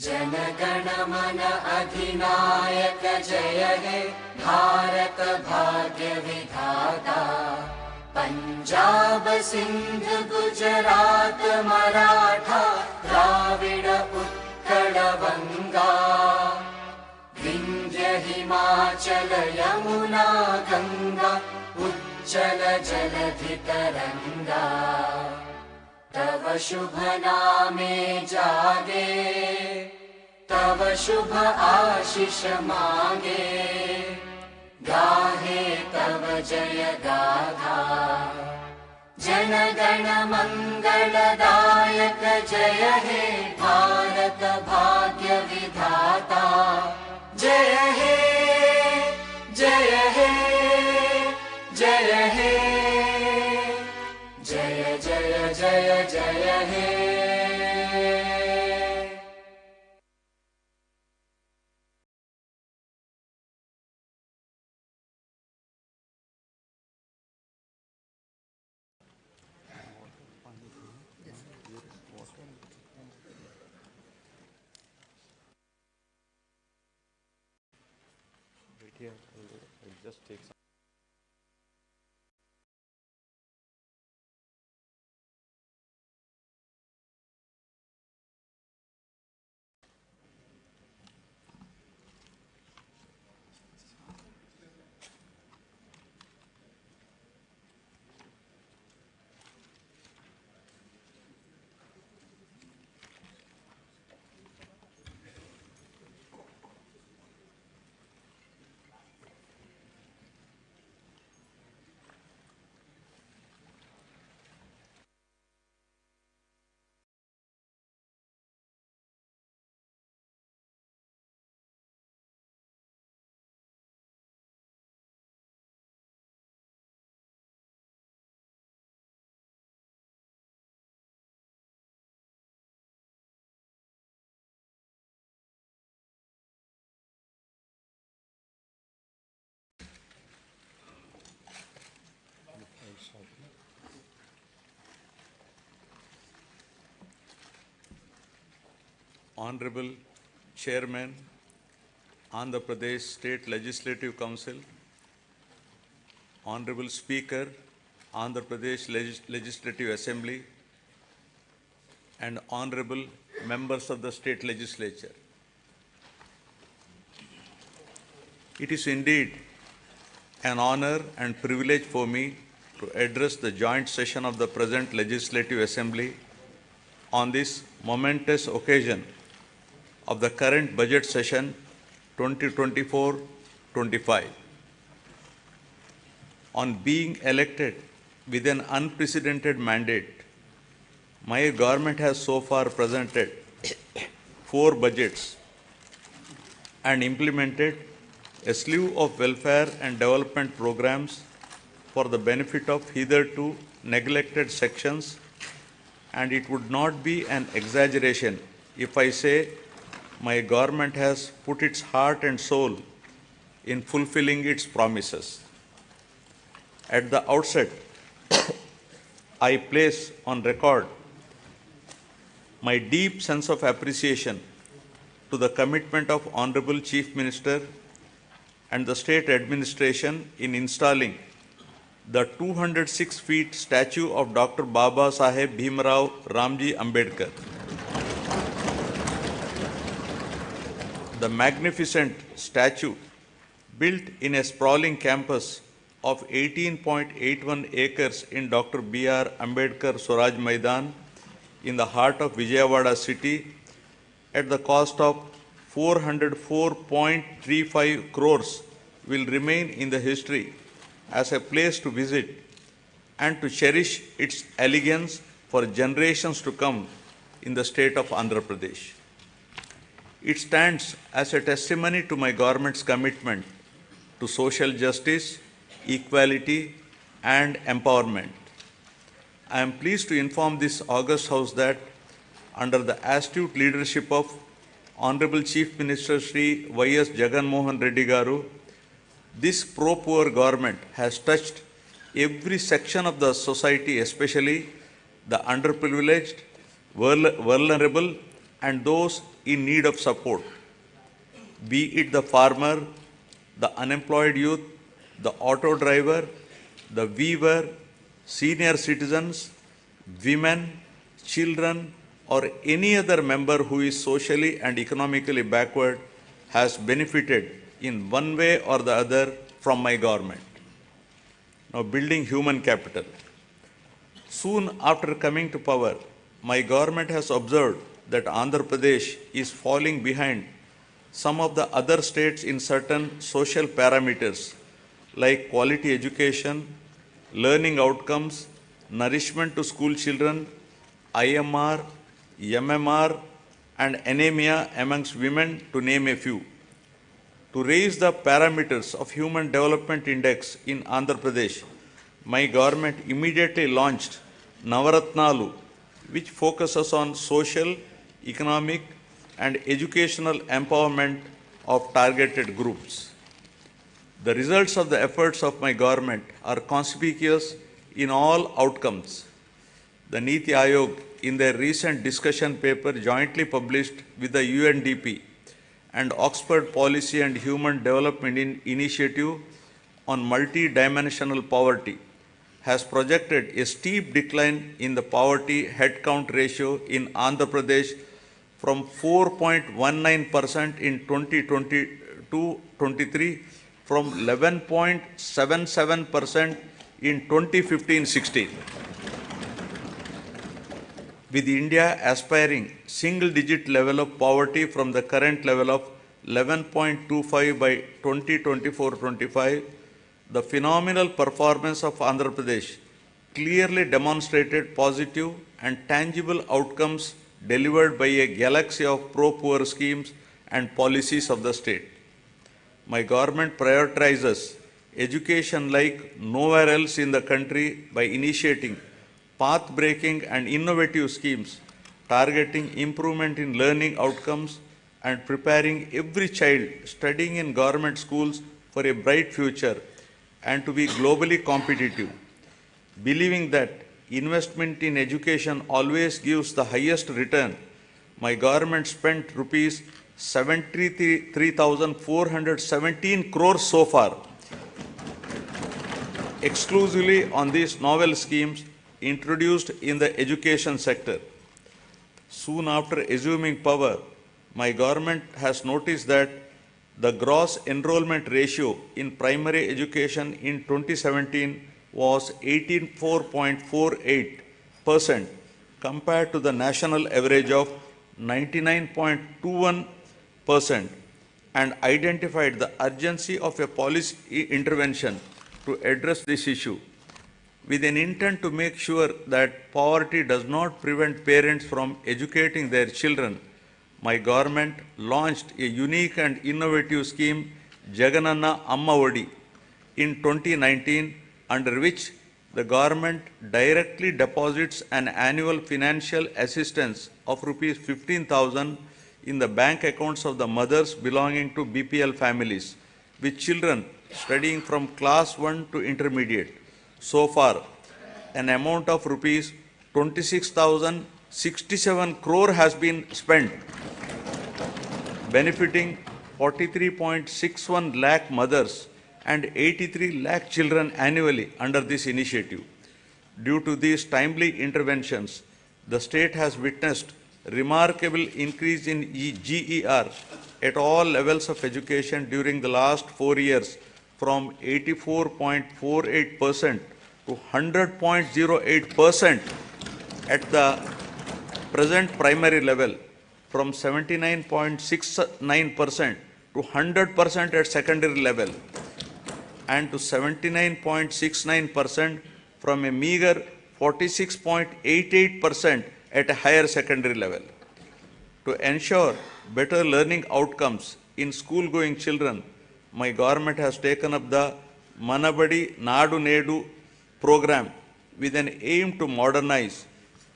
जनगण मन अधिनायक जय हे भारत भाग्य विधाता। पंजाब सिंध गुजरात मराठा द्राविड उत्कल बंगा। विंध्य हिमाचल यमुना गंगा उच्चल जलधि तरंगा। तव शुभ नामे जागे तव शुभ आशीष मांगे। गाहे तव जय गाथा जन गण मंगलदायक जय हे भारत भाग्य विधाता। जय हे जय हे जय हे जय जय जय जय हे। Just take some. Honorable Chairman, Andhra Pradesh State Legislative Council, Honorable Speaker, Andhra Pradesh Legislative Assembly, and Honorable Members of the State Legislature. It is indeed an honor and privilege for me to address the joint session of the present Legislative Assembly on this momentous occasion of the current budget session 2024-25. On being elected with an unprecedented mandate, my government has so far presented 4 budgets and implemented a slew of welfare and development programs for the benefit of hitherto neglected sections, and it would not be an exaggeration if I say my government has put its heart and soul in fulfilling its promises. At the outset, I place on record my deep sense of appreciation to the commitment of Honorable Chief Minister and the state administration in installing the 206 feet statue of Dr. Baba Saheb Bhimrao Ramji Ambedkar. The magnificent statue, built in a sprawling campus of 18.81 acres in Dr. B.R. Ambedkar Swaraj Maidan in the heart of Vijayawada city, at the cost of 404.35 crores, will remain in the history as a place to visit and to cherish its elegance for generations to come in the state of Andhra Pradesh. It stands as a testimony to my government's commitment to social justice, equality, and empowerment. I am pleased to inform this august House that under the astute leadership of Honorable Chief Minister Shri Y.S. Jagan Reddy Garu, this pro-poor government has touched every section of the society, especially the underprivileged, vulnerable, and those in need of support, be it the farmer, the unemployed youth, the auto driver, the weaver, senior citizens, women, children, or any other member who is socially and economically backward has benefited in one way or the other from my government. Now, building human capital. Soon after coming to power, my government has observed that Andhra Pradesh is falling behind some of the other states in certain social parameters like quality education, learning outcomes, nourishment to school children, IMR, MMR, and anemia amongst women, to name a few. To raise the parameters of Human Development Index in Andhra Pradesh, my government immediately launched Navaratnalu, which focuses on social, economic, and educational empowerment of targeted groups. The results of the efforts of my government are conspicuous in all outcomes. The Niti Aayog, in their recent discussion paper jointly published with the UNDP and Oxford Policy and Human Development Initiative on multi-dimensional poverty, has projected a steep decline in the poverty headcount ratio in Andhra Pradesh from 4.19% in 2022-23 from 11.77% in 2015-16. With India aspiring single-digit level of poverty from the current level of 11.25 by 2024-25, the phenomenal performance of Andhra Pradesh clearly demonstrated positive and tangible outcomes delivered by a galaxy of pro-poor schemes and policies of the state. My government prioritizes education like nowhere else in the country by initiating path-breaking and innovative schemes targeting improvement in learning outcomes and preparing every child studying in government schools for a bright future and to be globally competitive. Believing that investment in education always gives the highest return, my government spent rupees 73,417 crores so far exclusively on these novel schemes introduced in the education sector. Soon after assuming power, my government has noticed that the gross enrollment ratio in primary education in 2017 was 84.48% compared to the national average of 99.21% and identified the urgency of a policy intervention to address this issue with an intent to make sure that poverty does not prevent parents from educating their children. My government launched a unique and innovative scheme, Jagan Amma Odi, in 2019, under which the government directly deposits an annual financial assistance of rupees 15,000 in the bank accounts of the mothers belonging to BPL families, with children studying from class 1 to intermediate. So far, an amount of rupees 26,067 crore has been spent, benefiting 43.61 lakh mothers and 83 lakh children annually under this initiative. Due to these timely interventions, the state has witnessed remarkable increase in GER at all levels of education during the last 4 years, from 84.48% to 100.08% at the present primary level, from 79.69% to 100% at secondary level, and to 79.69% from a meager 46.88% at a higher secondary level. To ensure better learning outcomes in school-going children, my government has taken up the Manabadi Nadu Nedu program with an aim to modernize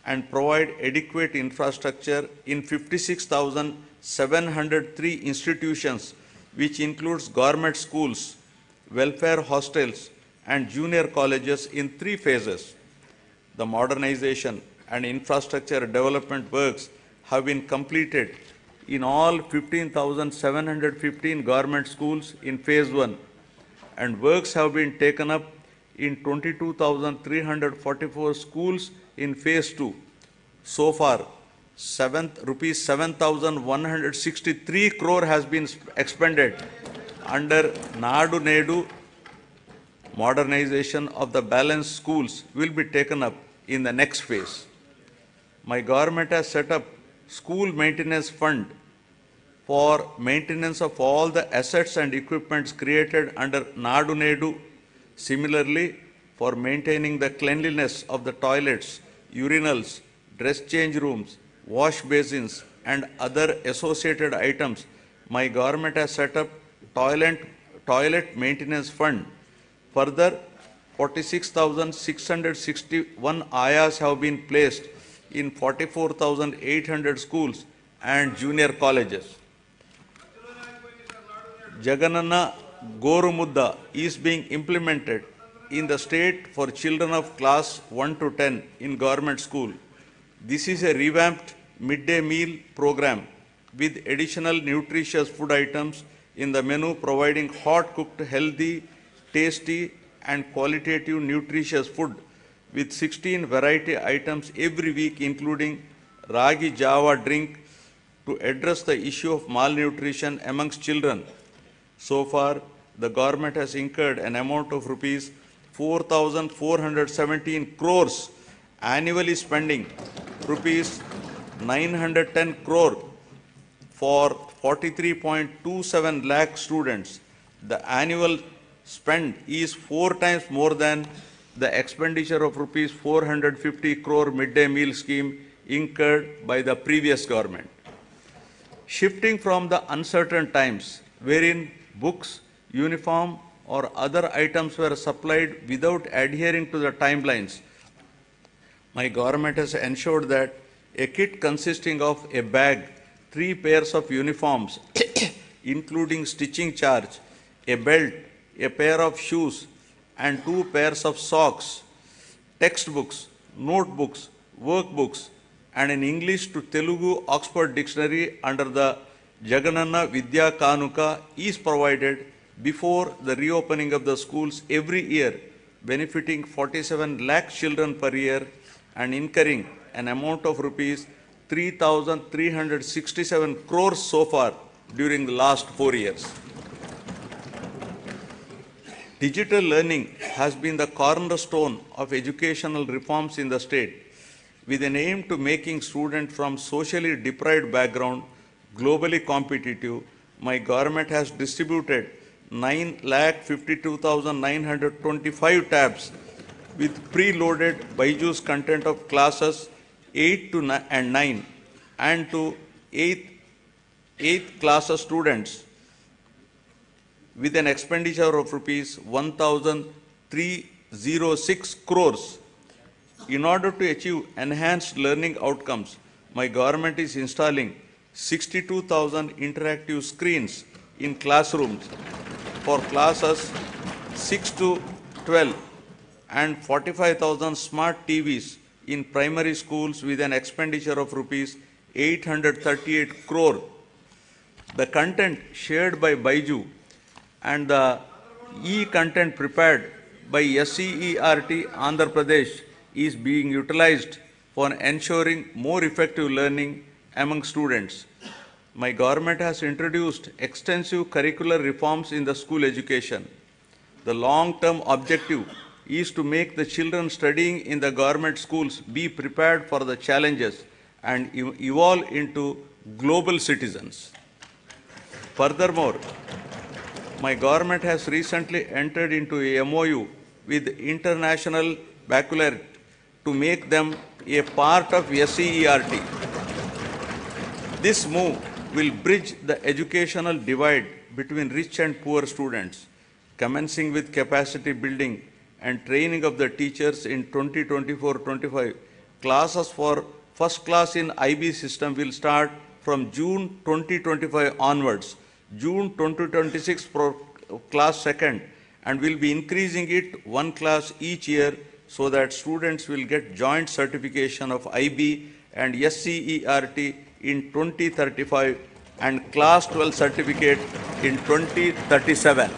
and provide adequate infrastructure in 56,703 institutions, which includes government schools, welfare hostels, and junior colleges in 3 phases. The modernization and infrastructure development works have been completed in all 15,715 government schools in phase 1, and works have been taken up in 22,344 schools in phase 2. So far, rupees 7,163 crore has been expended under Nadu Nedu. Modernization of the balanced schools will be taken up in the next phase. My government has set up school maintenance fund for maintenance of all the assets and equipments created under Nadu Nedu. Similarly, for maintaining the cleanliness of the toilets, urinals, dress change rooms, wash basins and other associated items, my government has set up toilet maintenance fund. Further, 46,661 ayas have been placed in 44,800 schools and junior colleges. Jaganana Gorumudda is being implemented in the state for children of class 1 to 10 in government school. This is a revamped midday meal program with additional nutritious food items in the menu, providing hot cooked, healthy, tasty and qualitative nutritious food with 16 variety items every week, including Ragi Java drink to address the issue of malnutrition amongst children. So far, the government has incurred an amount of rupees 4,417 crores, annually spending rupees 910 crore for 43.27 lakh students. The annual spend is 4 times more than the expenditure of rupees 450 crore midday meal scheme incurred by the previous government. Shifting from the uncertain times wherein books, uniform or other items were supplied without adhering to the timelines, my government has ensured that a kit consisting of a bag, 3 pairs of uniforms, including stitching charge, a belt, a pair of shoes and 2 pairs of socks, textbooks, notebooks, workbooks and an English to Telugu Oxford Dictionary under the Jaganana Vidya Kanuka is provided before the reopening of the schools every year, benefiting 47 lakh children per year and incurring an amount of rupees 3,367 crores so far during the last 4 years. Digital learning has been the cornerstone of educational reforms in the state, with an aim to making students from socially deprived background globally competitive. My government has distributed 9,52,925 tabs with preloaded Byju's content of classes 8 to 9 and to 8th class students with an expenditure of rupees 1,306 crores. In order to achieve enhanced learning outcomes, my government is installing 62,000 interactive screens in classrooms for classes 6 to 12 and 45,000 smart TVs in primary schools with an expenditure of rupees 838 crore. The content shared by Byju and the e-content prepared by SCERT Andhra Pradesh is being utilized for ensuring more effective learning among students. My government has introduced extensive curricular reforms in the school education. The long-term objective is to make the children studying in the government schools be prepared for the challenges and evolve into global citizens. Furthermore, my government has recently entered into a MOU with International Baccalaureate to make them a part of SCERT. This move will bridge the educational divide between rich and poor students, commencing with capacity building and training of the teachers in 2024-25. Classes for first class in IB system will start from June 2025 onwards, June 2026 for class second, and will be increasing it 1 class each year so that students will get joint certification of IB and SCERT in 2035 and Class 12 certificate in 2037.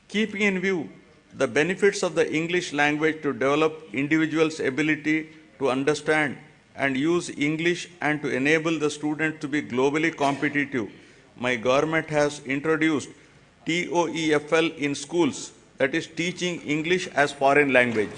Keeping in view the benefits of the English language to develop individuals' ability to understand and use English and to enable the students to be globally competitive, my government has introduced TOEFL in schools, that is teaching English as foreign language.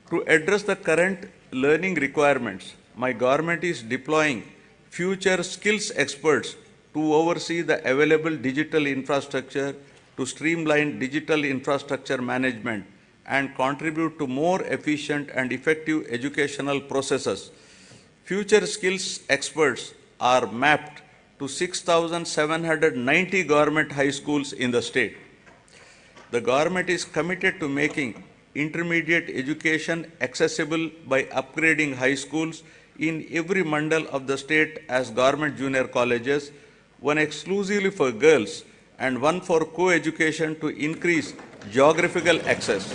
To address the current learning requirements, my government is deploying future skills experts to oversee the available digital infrastructure, to streamline digital infrastructure management and contribute to more efficient and effective educational processes. Future skills experts are mapped to 6,790 government high schools in the state. The government is committed to making intermediate education accessible by upgrading high schools in every mandal of the state as government junior colleges, one exclusively for girls and one for co-education to increase geographical access.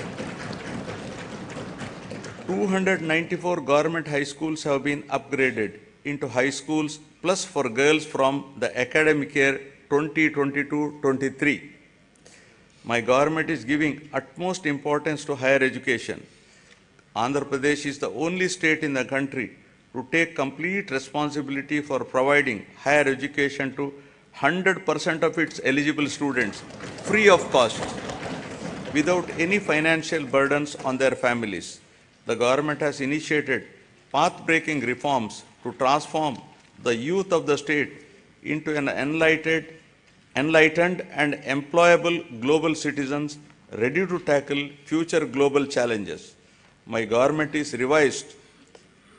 294 government high schools have been upgraded into high schools plus for girls from the academic year 2022-23. My government is giving utmost importance to higher education. Andhra Pradesh is the only state in the country to take complete responsibility for providing higher education to 100% of its eligible students, free of cost, without any financial burdens on their families. The government has initiated path-breaking reforms to transform the youth of the state into an enlightened and employable global citizens ready to tackle future global challenges. My government revised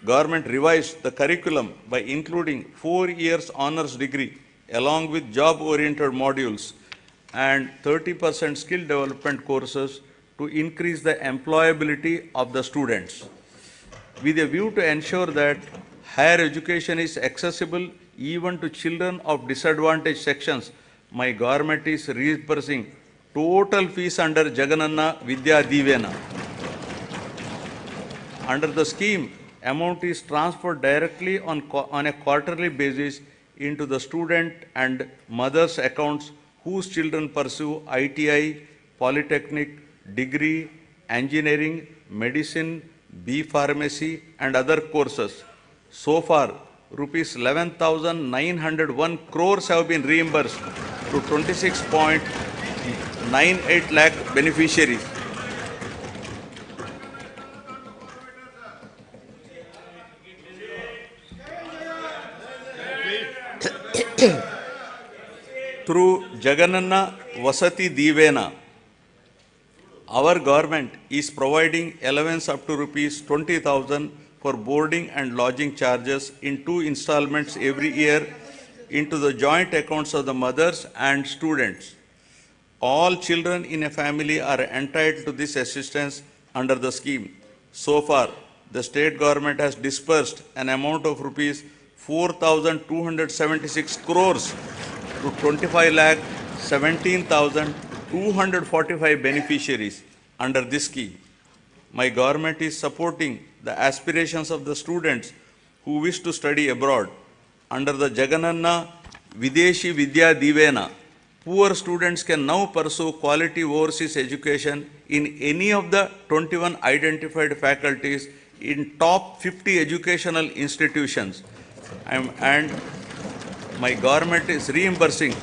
the curriculum by including 4 years honors degree along with job-oriented modules and 30% skill development courses to increase the employability of the students. With a view to ensure that higher education is accessible even to children of disadvantaged sections, my government is reimbursing total fees under Jagan Vidya Divena. Under the scheme, amount is transferred directly on a quarterly basis into the student and mother's accounts whose children pursue ITI, polytechnic, degree, engineering, medicine, B pharmacy and other courses. So far, rupees 11,901 crores have been reimbursed to 26.98 lakh beneficiaries. Through Jagananna Vasati Divena, our government is providing allowance up to rupees 20,000 for boarding and lodging charges in 2 installments every year into the joint accounts of the mothers and students. All children in a family are entitled to this assistance under the scheme. So far, the state government has disbursed an amount of rupees 4,276 crores to 25,17,245 beneficiaries under this scheme. My government is supporting the aspirations of the students who wish to study abroad. Under the Jagananna Videshi Vidya Divena, poor students can now pursue quality overseas education in any of the 21 identified faculties in top 50 educational institutions. And my government is reimbursing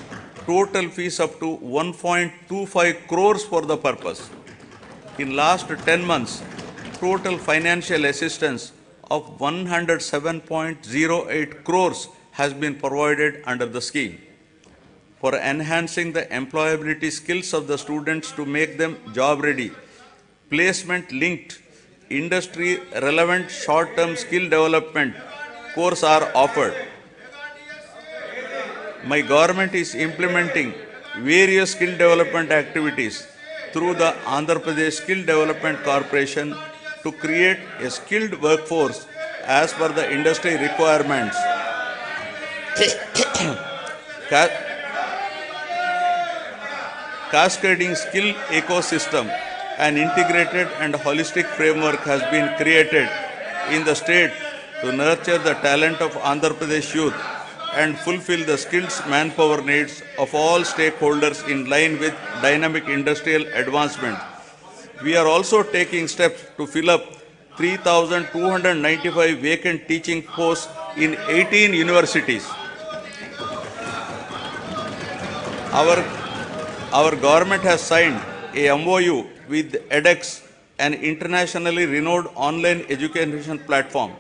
total fees up to 1.25 crores for the purpose. In last 10 months, total financial assistance of 107.08 crores has been provided under the scheme. For enhancing the employability skills of the students to make them job ready, placement-linked, industry-relevant short-term skill development courses are offered. My government is implementing various skill development activities through the Andhra Pradesh Skill Development Corporation to create a skilled workforce as per the industry requirements. Cascading skill ecosystem, an integrated and holistic framework has been created in the state to nurture the talent of Andhra Pradesh youth and fulfill the skills manpower needs of all stakeholders in line with dynamic industrial advancement. We are also taking steps to fill up 3,295 vacant teaching posts in 18 universities. Our government has signed a MOU with edX, an internationally renowned online education platform.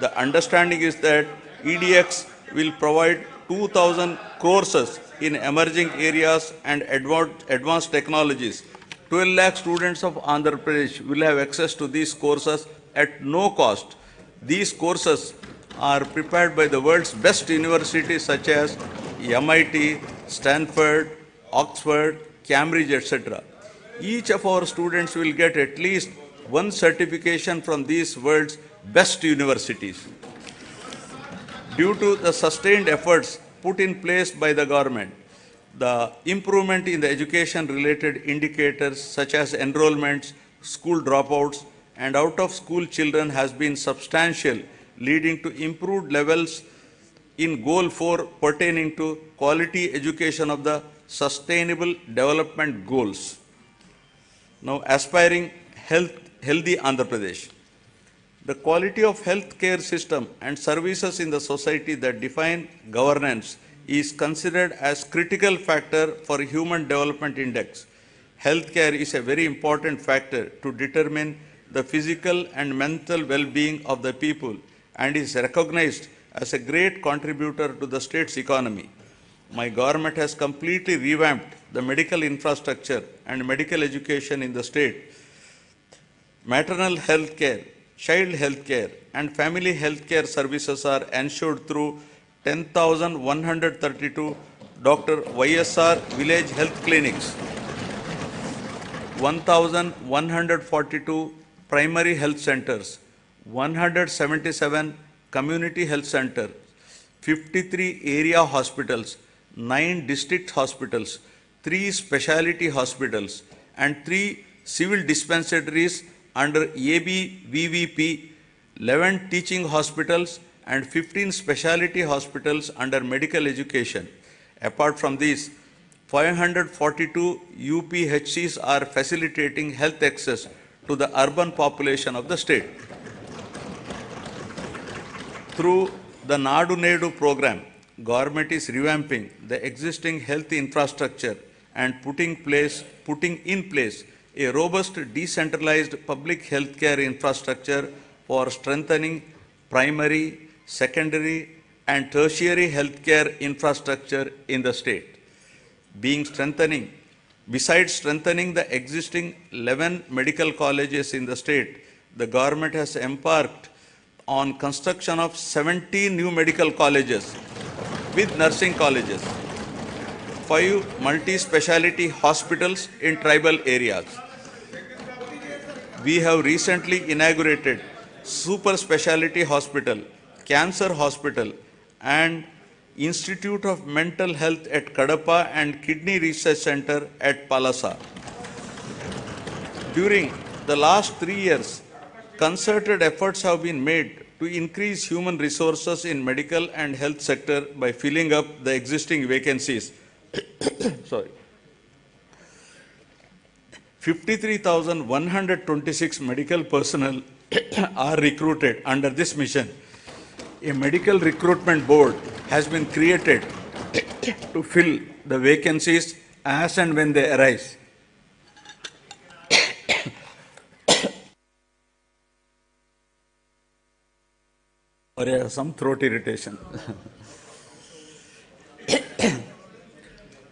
The understanding is that EDX will provide 2,000 courses in emerging areas and advanced technologies. 12 lakh students of Andhra Pradesh will have access to these courses at no cost. These courses are prepared by the world's best universities such as MIT, Stanford, Oxford, Cambridge, etc. Each of our students will get at least one certification from these world's best universities. Due to the sustained efforts put in place by the government, the improvement in the education-related indicators such as enrollments, school dropouts, and out-of-school children has been substantial, leading to improved levels in Goal 4 pertaining to quality education of the Sustainable Development Goals. Now, aspiring healthy Andhra Pradesh. The quality of healthcare system and services in the society that define governance is considered as critical factor for Human Development Index. Healthcare is a very important factor to determine the physical and mental well-being of the people and is recognized as a great contributor to the state's economy. My government has completely revamped the medical infrastructure and medical education in the state. Maternal health care, child health care, and family health care services are ensured through 10,132 Dr. YSR village health clinics, 1,142 primary health centers, 177 community health centers, 53 area hospitals, 9 district hospitals, 3 specialty hospitals, and 3 civil dispensaries under ABVVP, 11 teaching hospitals, and 15 specialty hospitals under medical education. Apart from these, 542 UPHCs are facilitating health access to the urban population of the state. Through the Nadu Nedu program, government is revamping the existing health infrastructure and putting in place a robust decentralized public healthcare infrastructure for strengthening primary, secondary, and tertiary healthcare infrastructure in the state. Besides strengthening the existing 11 medical colleges in the state, the government has embarked on construction of 17 new medical colleges with nursing colleges, 5 multi-speciality hospitals in tribal areas. We have recently inaugurated Super Speciality Hospital, Cancer Hospital, and Institute of Mental Health at Kadapa and Kidney Research Center at Palasa. During the last 3 years, concerted efforts have been made to increase human resources in medical and health sector by filling up the existing vacancies. 53,126 medical personnel are recruited under this mission. A medical recruitment board has been created to fill the vacancies as and when they arise. Or I have some throat irritation.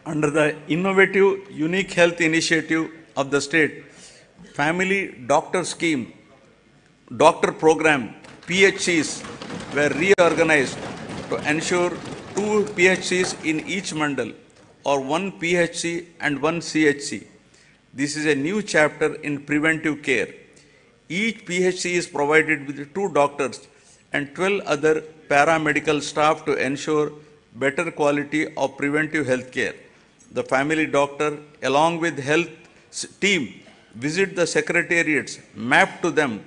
Under the innovative, unique health initiative of the state, Family Doctor Scheme, Doctor Program, PHCs were reorganized to ensure 2 PHCs in each mandal or 1 PHC and 1 CHC. This is a new chapter in preventive care. Each PHC is provided with 2 doctors and 12 other paramedical staff to ensure better quality of preventive health care. The family doctor, along with health team, visit the secretariats mapped to them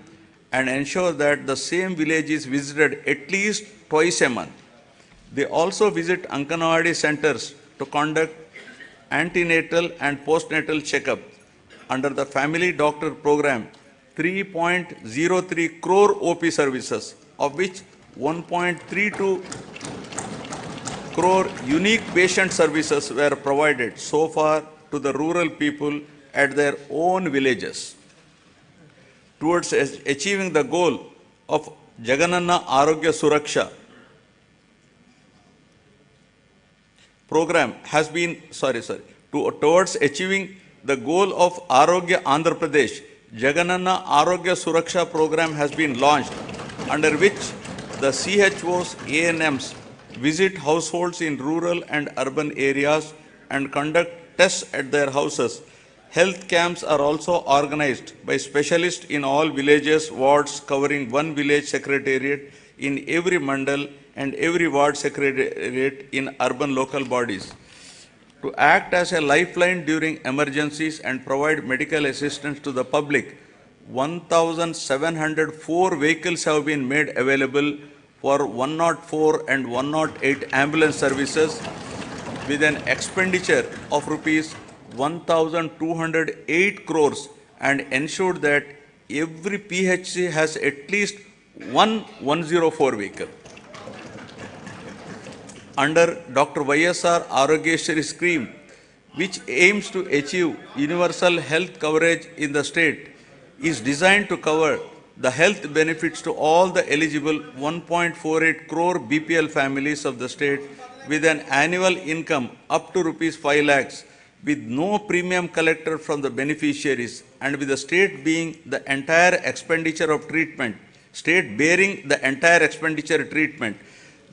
and ensure that the same village is visited at least twice a month. They also visit Anganwadi centers to conduct antenatal and postnatal checkup. Under the family doctor program, 3.03 crore OP services, of which 1.32 crore unique patient services were provided so far to the rural people at their own villages. Towards achieving the goal of Jagananna Arogya Suraksha program has been, towards achieving the goal of Arogya Andhra Pradesh, Jagananna Arogya Suraksha program has been launched, under which the CHOs, ANMs visit households in rural and urban areas and conduct tests at their houses. Health camps are also organized by specialists in all villages, wards, covering one village secretariat in every mandal and every ward secretariat in urban local bodies. To act as a lifeline during emergencies and provide medical assistance to the public, 1,704 vehicles have been made available for 104 and 108 ambulance services with an expenditure of rupees 1,208 crores and ensured that every PHC has at least one 104 vehicle. Under Dr. YSR Arogyashri scheme, which aims to achieve universal health coverage in the state, is designed to cover the health benefits to all the eligible 1.48 crore BPL families of the state with an annual income up to rupees 5 lakhs, with no premium collected from the beneficiaries, and with the state being the entire expenditure of treatment, state bearing the entire expenditure treatment.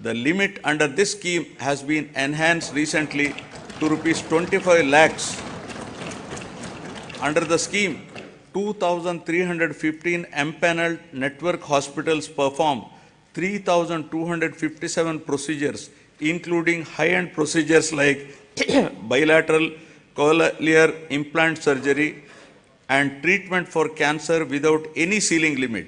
The limit under this scheme has been enhanced recently to rupees 25 lakhs. Under the scheme, 2,315 empaneled network hospitals perform 3,257 procedures, including high-end procedures like bilateral cochlear implant surgery and treatment for cancer without any ceiling limit.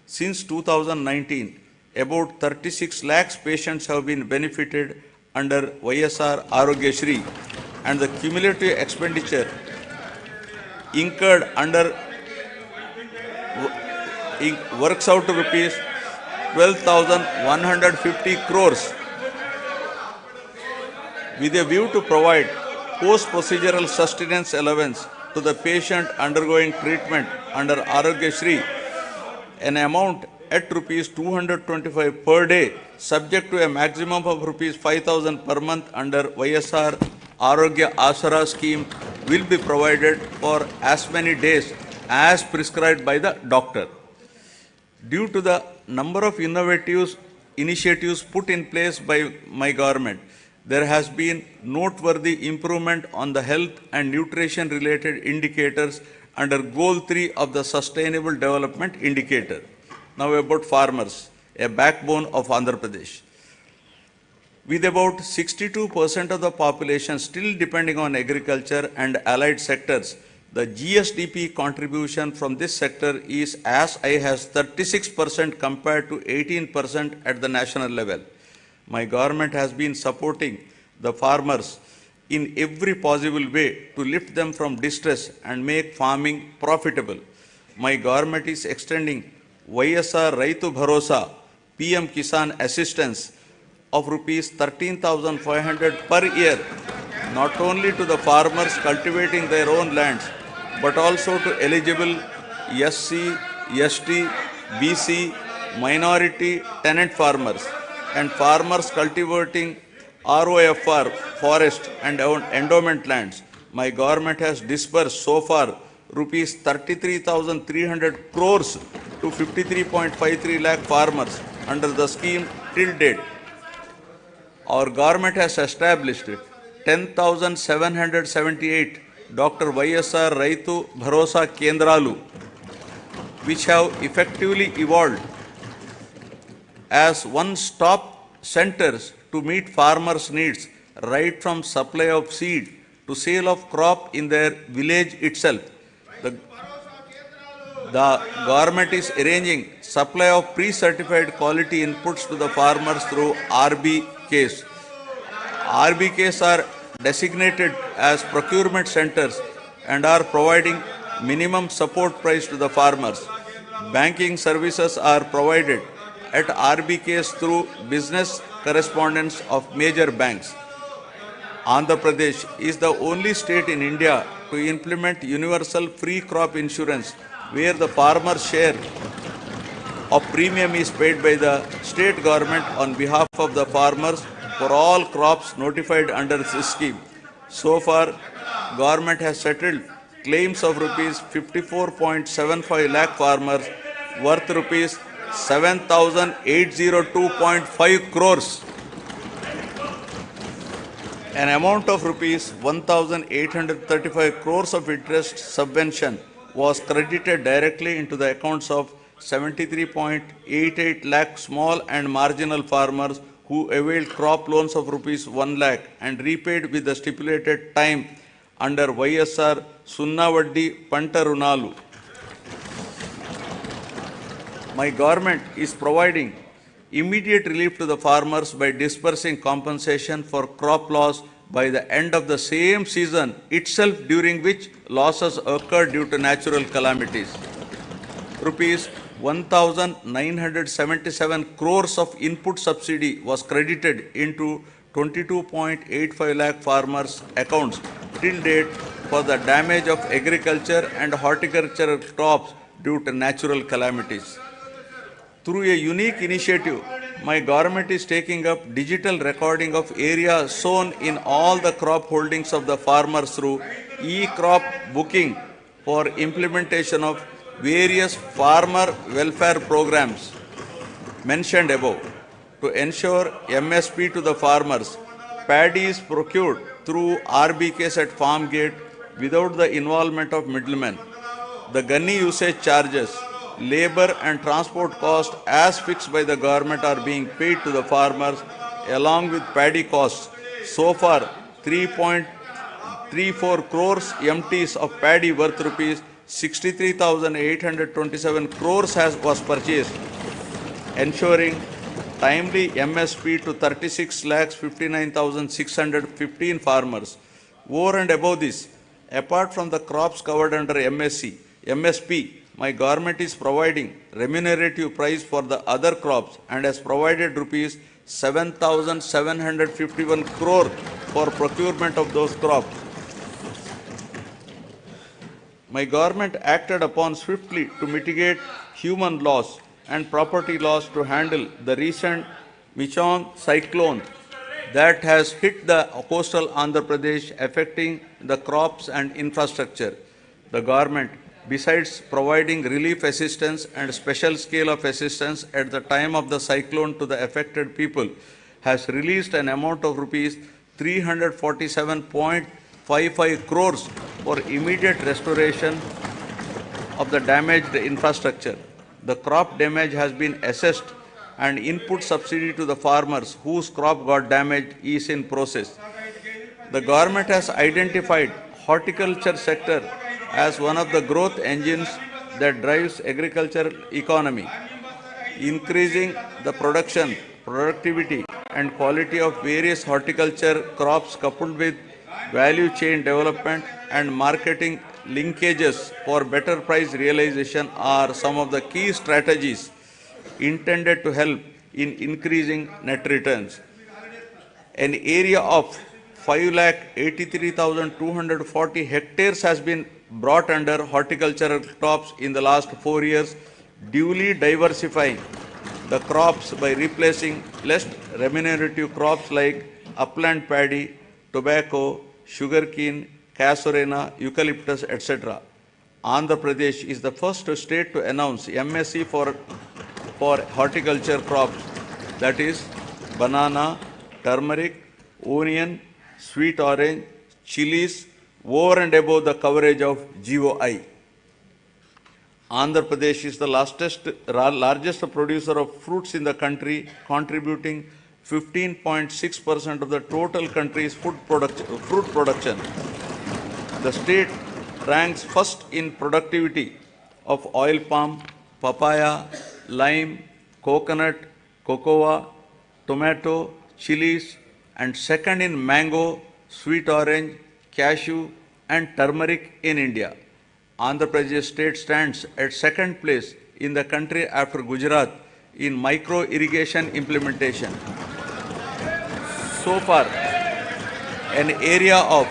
Since 2019, about 36 lakhs patients have been benefited under YSR Arogyashri, and the cumulative expenditure incurred under works out to rupees 12,150 crores, with a view to provide post-procedural sustenance allowance to the patient undergoing treatment under Arogyashri, an amount at rupees 225 per day, subject to a maximum of rupees 5,000 per month under YSR Arogya Asara scheme, will be provided for as many days as prescribed by the doctor. Due to the number of innovative initiatives put in place by my government, there has been noteworthy improvement on the health and nutrition related indicators under Goal 3 of the Sustainable Development Indicator. Now about farmers, a backbone of Andhra Pradesh. With about 62% of the population still depending on agriculture and allied sectors, the GSDP contribution from this sector is as high as 36% compared to 18% at the national level. My government has been supporting the farmers in every possible way to lift them from distress and make farming profitable. My government is extending YSR Raitu Bharosa PM Kisan assistance of rupees 13,500 per year, not only to the farmers cultivating their own lands, but also to eligible SC, ST, BC, minority tenant farmers and farmers cultivating ROFR, forest and endowment lands. My government has disbursed so far rupees 33,300 crores to 53.53 lakh farmers under the scheme till date. Our government has established 10,778 Dr. YSR Raitu Bharosa Kendralu, which have effectively evolved as one-stop centers to meet farmers' needs, right from supply of seed to sale of crop in their village itself. The government is arranging supply of pre-certified quality inputs to the farmers through RBKs. RBKs are designated as procurement centers and are providing minimum support price to the farmers. Banking services are provided at RBKs through business correspondents of major banks. Andhra Pradesh is the only state in India to implement universal free crop insurance, where the farmer's share of premium is paid by the state government on behalf of the farmers for all crops notified under this scheme. So far, government has settled claims of rupees 54.75 lakh farmers worth rupees 7,802.5 crores. An amount of rupees 1,835 crores of interest subvention was credited directly into the accounts of 73.88 lakh small and marginal farmers who availed crop loans of rupees 1 lakh and repaid with the stipulated time under YSR Sunnavaddi Panta Runalu. My government is providing immediate relief to the farmers by disbursing compensation for crop loss by the end of the same season itself, during which losses occurred due to natural calamities. Rupees 1,977 crores of input subsidy was credited into 22.85 lakh farmers' accounts till date for the damage of agriculture and horticultural crops due to natural calamities. Through a unique initiative, my government is taking up digital recording of area sown in all the crop holdings of the farmers through e-crop booking for implementation of various farmer welfare programs mentioned above. To ensure MSP to the farmers, paddy is procured through RBKs at farm gate without the involvement of middlemen. The gunny usage charges, labor and transport costs as fixed by the government are being paid to the farmers along with paddy costs. So far, 3.34 crores MTs of paddy worth rupees 63,827 crores was purchased, ensuring timely MSP to 36,59,615 farmers. Over and above this, apart from the crops covered under MSP, my government is providing remunerative price for the other crops and has provided rupees 7,751 crore for procurement of those crops. My government acted upon swiftly to mitigate human loss and property loss to handle the recent Michaung cyclone that has hit the coastal Andhra Pradesh, affecting the crops and infrastructure. The government, besides providing relief assistance and special scale of assistance at the time of the cyclone to the affected people, has released an amount of rupees 347.55 crores for immediate restoration of the damaged infrastructure. The crop damage has been assessed and input subsidy to the farmers whose crop got damaged is in process. The government has identified horticulture sector as one of the growth engines that drives agricultural economy, increasing the production, productivity and quality of various horticulture crops coupled with value chain development and marketing linkages for better price realization are some of the key strategies intended to help in increasing net returns. An area of 5,83,240 hectares has been brought under horticultural crops in the last 4 years, duly diversifying the crops by replacing less remunerative crops like upland paddy, tobacco, sugarcane, casorena, eucalyptus, etc. Andhra Pradesh is the first state to announce MSc for horticulture crops, that is banana, turmeric, onion, sweet orange, chilies, over and above the coverage of GOI. Andhra Pradesh is the largest producer of fruits in the country, contributing 15.6% of the total country's fruit production. The state ranks first in productivity of oil palm, papaya, lime, coconut, cocoa, tomato, chilies, and second in mango, sweet orange, cashew, and turmeric in India. Andhra Pradesh state stands at second place in the country after Gujarat in micro irrigation implementation. So far, an area of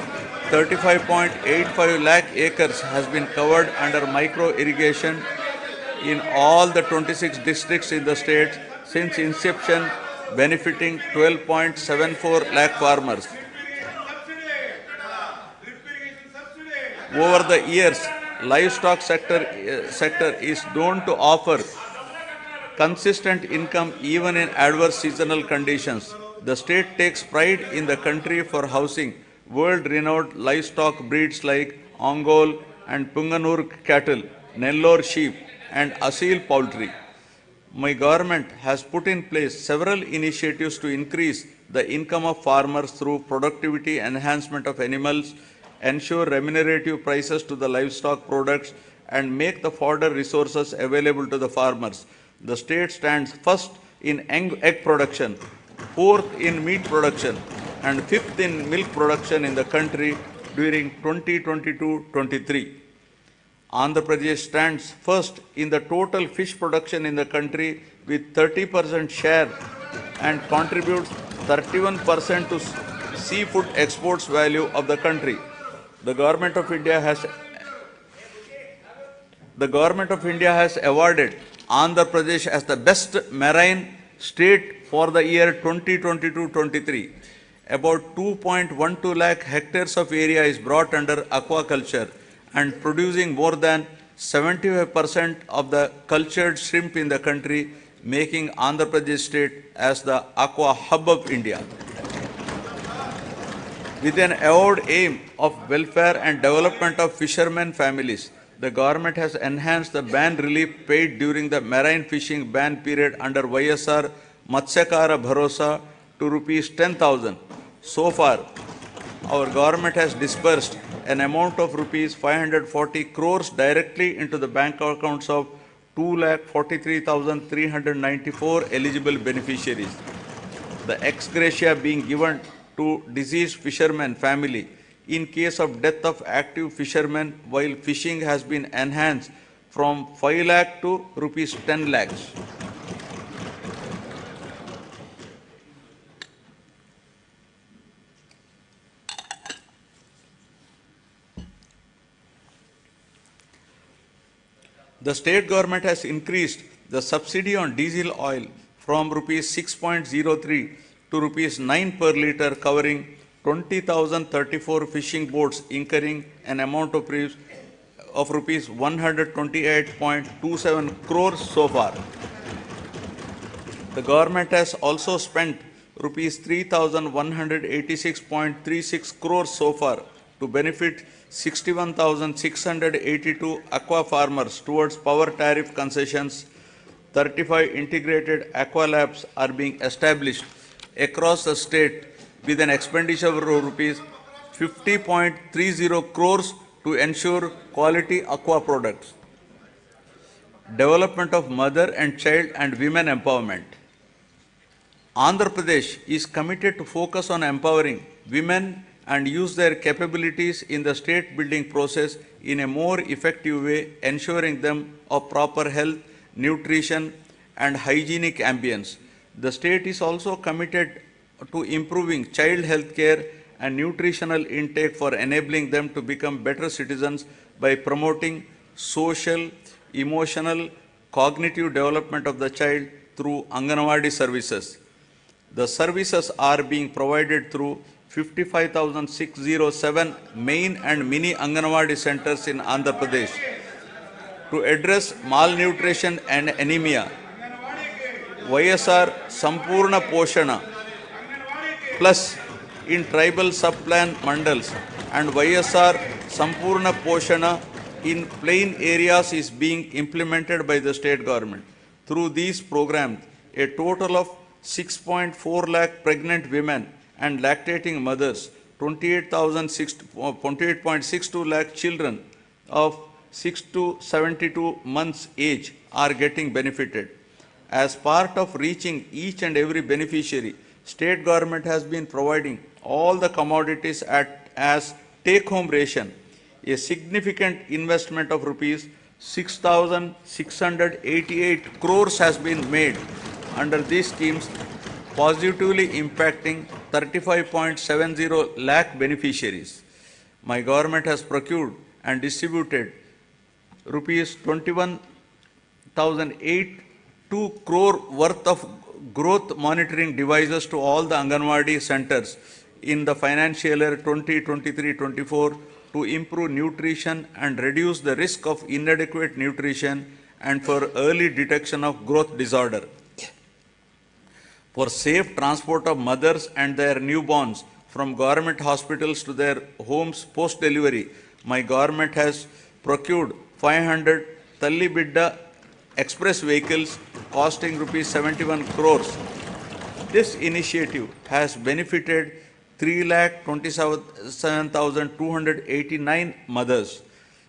35.85 lakh acres has been covered under micro irrigation in all the 26 districts in the state since inception, benefiting 12.74 lakh farmers. Over the years, livestock sector is known to offer consistent income even in adverse seasonal conditions. The state takes pride in the country for housing world-renowned livestock breeds like Ongole and Punganur cattle, Nellore sheep, and Asil poultry. My government has put in place several initiatives to increase the income of farmers through productivity enhancement of animals, ensure remunerative prices to the livestock products, and make the fodder resources available to the farmers. The state stands first in egg production, fourth in meat production, and fifth in milk production in the country during 2022-23. Andhra Pradesh stands first in the total fish production in the country with 30% share and contributes 31% to seafood exports value of the country. The Government of India has awarded Andhra Pradesh as the best marine state for the year 2022-23. About 2.12 lakh hectares of area is brought under aquaculture and producing more than 75% of the cultured shrimp in the country, making Andhra Pradesh state as the aqua hub of India. With an avowed aim of welfare and development of fishermen families, the government has enhanced the ban relief paid during the marine fishing ban period under YSR Matsyakara Bharosa to Rs 10,000. So far, our government has disbursed an amount of Rs 540 crores directly into the bank accounts of 2,43,394 eligible beneficiaries. The ex gratia being given to deceased fishermen family in case of death of active fishermen while fishing has been enhanced from 5 lakh to Rs 10 lakhs. The state government has increased the subsidy on diesel oil from Rs 6.03 to Rs 9 per litre, covering 20,034 fishing boats incurring an amount of Rs 128.27 crores so far. The government has also spent Rs 3,186.36 crores so far to benefit 61,682 aqua farmers towards power tariff concessions. 35 integrated aqua labs are being established across the state with an expenditure of Rs 50.30 crores to ensure quality aqua products. Development of mother and child and women empowerment. Andhra Pradesh is committed to focus on empowering women and use their capabilities in the state building process in a more effective way, ensuring them of proper health, nutrition, and hygienic ambience. The state is also committed to improving child health care and nutritional intake for enabling them to become better citizens by promoting social, emotional, cognitive development of the child through Anganwadi services. The services are being provided through 55,607 main and mini Anganwadi centers in Andhra Pradesh. To address malnutrition and anemia, YSR Sampurna Poshana Plus in tribal sub-plan mandals and YSR Sampurna Poshana in plain areas is being implemented by the state government. Through these programs, a total of 6.4 lakh pregnant women and lactating mothers, 28.62 lakh children of 6 to 72 months age are getting benefited. As part of reaching each and every beneficiary, state government has been providing all the commodities as take-home ration. A significant investment of rupees 6,688 crores has been made under these schemes, positively impacting 35.70 lakh beneficiaries. My government has procured and distributed rupees 21,082 crore worth of growth monitoring devices to all the Anganwadi centers in the financial year 2023-24 to improve nutrition and reduce the risk of inadequate nutrition and for early detection of growth disorder. For safe transport of mothers and their newborns from government hospitals to their homes post-delivery, my government has procured 500 Talli Bidda express vehicles costing rupees 71 crores. This initiative has benefited 3,27,289 mothers.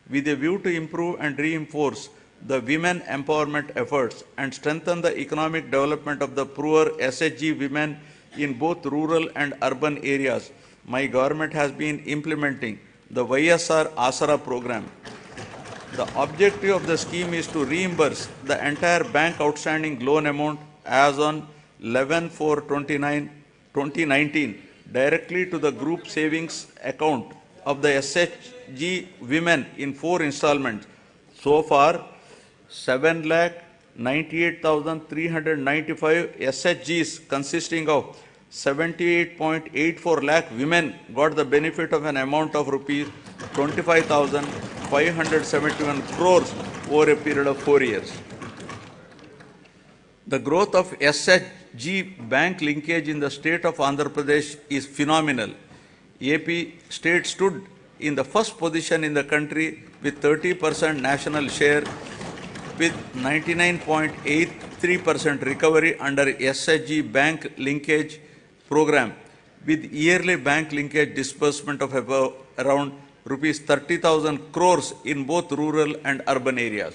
With a view to improve and reinforce the women empowerment efforts and strengthen the economic development of the poor SHG women in both rural and urban areas, my government has been implementing the YSR Asara program. The objective of the scheme is to reimburse the entire bank outstanding loan amount as on 11/4/2019 directly to the group savings account of the SHG women in 4 installments. So far, 7,98,395 SHGs consisting of 78.84 lakh women got the benefit of an amount of rupees 25,571 crores over a period of 4 years. The growth of SHG bank linkage in the state of Andhra Pradesh is phenomenal. AP state stood in the first position in the country with 30% national share, with 99.83% recovery under SHG bank linkage program, with yearly bank linkage disbursement of about around rupees 30,000 crores in both rural and urban areas.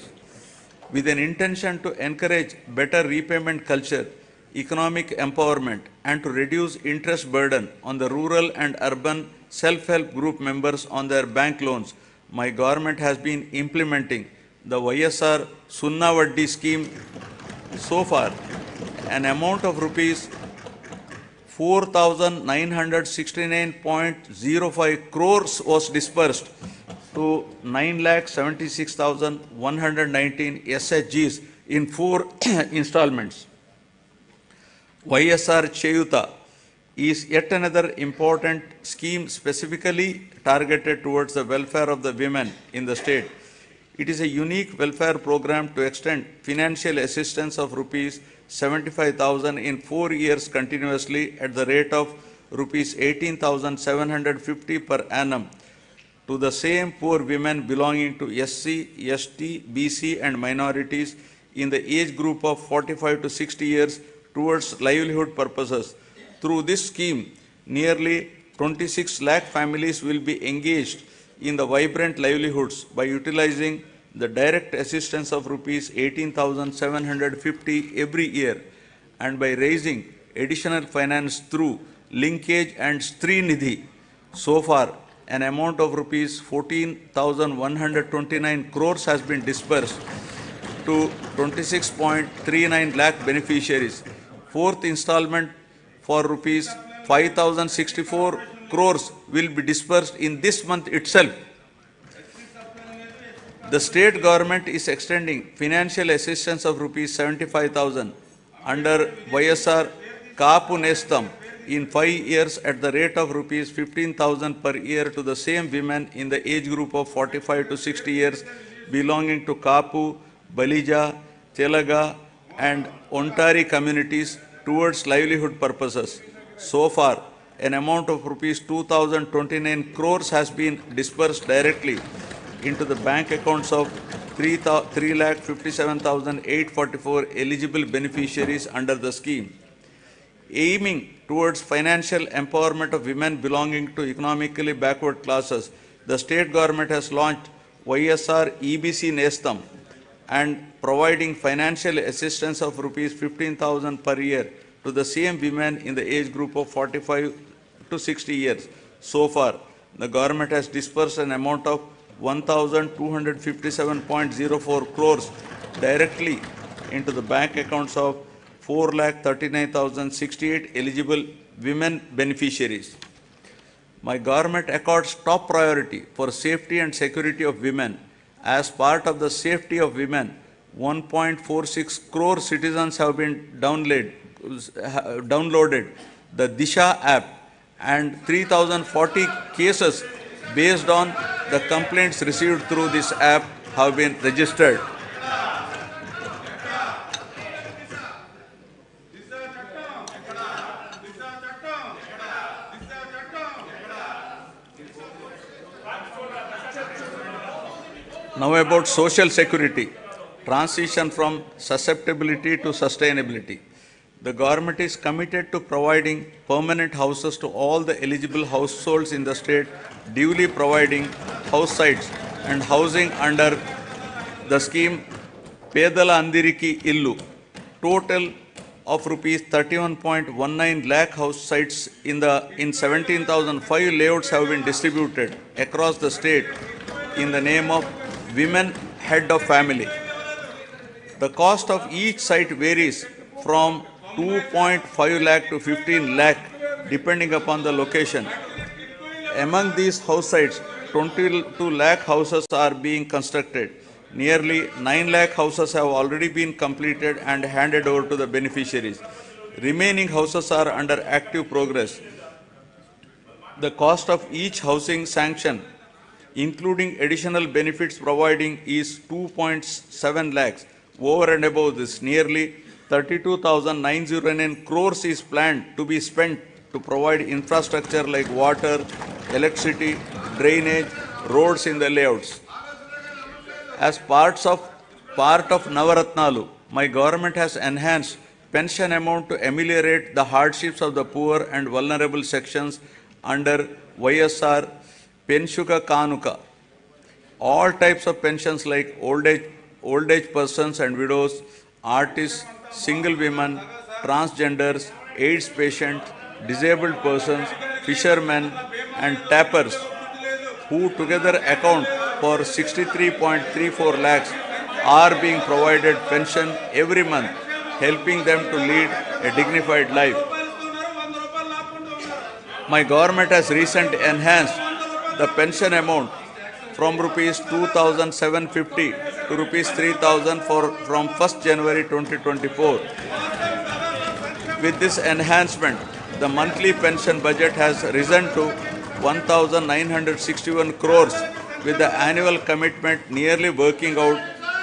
With an intention to encourage better repayment culture, economic empowerment, and to reduce interest burden on the rural and urban self-help group members on their bank loans, my government has been implementing the YSR Sunna Vaddi scheme. So far, an amount of rupees 4,969.05 crores was disbursed to 9,76,119 SHGs in 4 installments. YSR Cheyuta is yet another important scheme specifically targeted towards the welfare of the women in the state. It is a unique welfare program to extend financial assistance of rupees 75,000 in 4 years continuously at the rate of rupees 18,750 per annum to the same poor women belonging to SC, ST, BC and minorities in the age group of 45 to 60 years towards livelihood purposes. Through this scheme, nearly 26 lakh families will be engaged in the vibrant livelihoods by utilizing the direct assistance of rupees 18,750 every year and by raising additional finance through linkage and Stree Nidhi. So far, an amount of rupees 14,129 crores has been disbursed to 26.39 lakh beneficiaries. 4th installment for rupees 5,064 crores will be disbursed in this month itself. The state government is extending financial assistance of rupees 75,000 under YSR Kaapu Nestam in 5 years at the rate of rupees 15,000 per year to the same women in the age group of 45 to 60 years belonging to Kaapu, Balija, Telaga and Ontari communities towards livelihood purposes. So far, an amount of rupees 2,029 crores has been disbursed directly into the bank accounts of 3,57,844 eligible beneficiaries under the scheme. Aiming towards financial empowerment of women belonging to economically backward classes, the state government has launched YSR EBC Nestam and providing financial assistance of rupees 15,000 per year to the same women in the age group of 45 to 60 years. So far, the government has disbursed an amount of 1,257.04 crores directly into the bank accounts of 4,39,068 eligible women beneficiaries. My government accords top priority for safety and security of women. As part of the safety of women, 1.46 crore citizens have been downloaded the Disha app, and 3,040 cases based on the complaints received through this app have been registered. Now about social security, transition from susceptibility to sustainability. The government is committed to providing permanent houses to all the eligible households in the state, duly providing house sites and housing under the scheme Pedala Andiriki Illu. Total of rupees 31.19 lakh house sites in 17,005 layouts have been distributed across the state in the name of Women Head of Family. The cost of each site varies from 2.5 lakh to 15 lakh depending upon the location. Among these house sites, 22 lakh houses are being constructed. Nearly 9 lakh houses have already been completed and handed over to the beneficiaries. Remaining houses are under active progress. The cost of each housing sanction, including additional benefits providing, is 2.7 lakhs. Over and above this, nearly 32,909 crores is planned to be spent to provide infrastructure like water, electricity, drainage, roads in the layouts. As part of Navaratnalu, my government has enhanced pension amount to ameliorate the hardships of the poor and vulnerable sections under YSR Penshuka Kanuka. All types of pensions like old age persons and widows, artists, single women, transgenders, AIDS patients, disabled persons, fishermen and tappers, who together account for 63.34 lakhs, are being provided pension every month, helping them to lead a dignified life. My government has recently enhanced the pension amount from rupees 2,750 to rupees 3,000 from 1st January 2024. With this enhancement, the monthly pension budget has risen to 1,961 crores, with the annual commitment nearly working out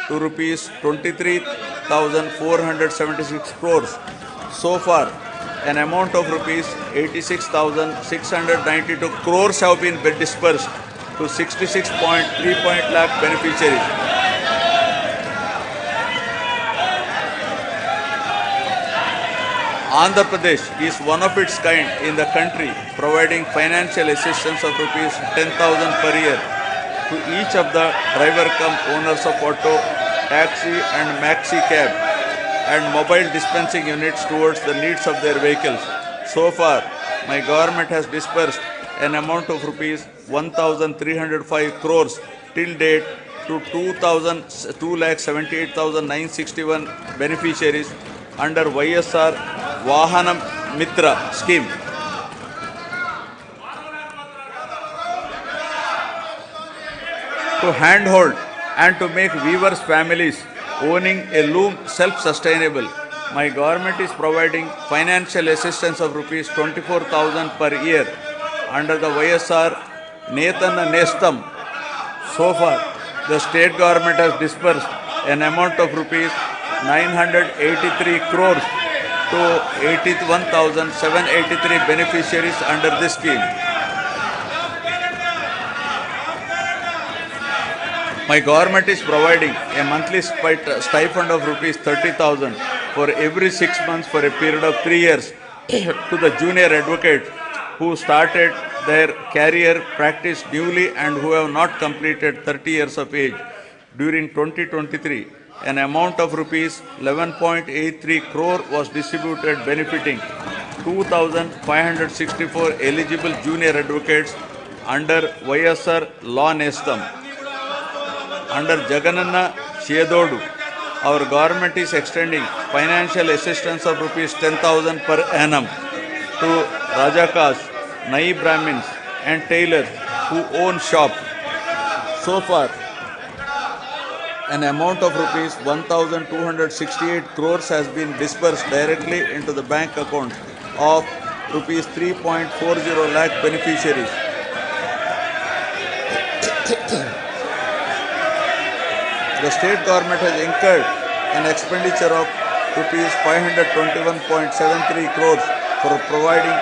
to rupees 23,476 crores. So far, an amount of rupees 86,692 crores have been dispersed to 66.3 lakh beneficiaries. Andhra Pradesh is one of its kind in the country, providing financial assistance of rupees 10,000 per year to each of the driver cum owners of auto, taxi and maxi cab and mobile dispensing units towards the needs of their vehicles. So far, my government has disbursed an amount of rupees 1,305 crores till date to 2,78,961 beneficiaries under YSR Vahanam Mitra scheme. To handhold and to make weavers' families owning a loom self-sustainable, my government is providing financial assistance of rupees 24,000 per year under the YSR Netana Nestam. So far, the state government has disbursed an amount of rupees 983 crores to 81,783 beneficiaries under this scheme. My government is providing a monthly stipend of rupees 30,000 for every 6 months for a period of 3 years to the junior advocates who started their career practice newly and who have not completed 30 years of age during 2023. An amount of rupees 11.83 crore was distributed benefiting 2,564 eligible junior advocates under YSR Law Nestam. Under Jagananna Chedodu, our government is extending financial assistance of rupees 10,000 per annum to Rajakas, Nai Brahmins and tailors who own shop. So far, an amount of rupees 1,268 crores has been disbursed directly into the bank account of rupees 3.40 lakh beneficiaries. The state government has incurred an expenditure of rupees 521.73 crores for providing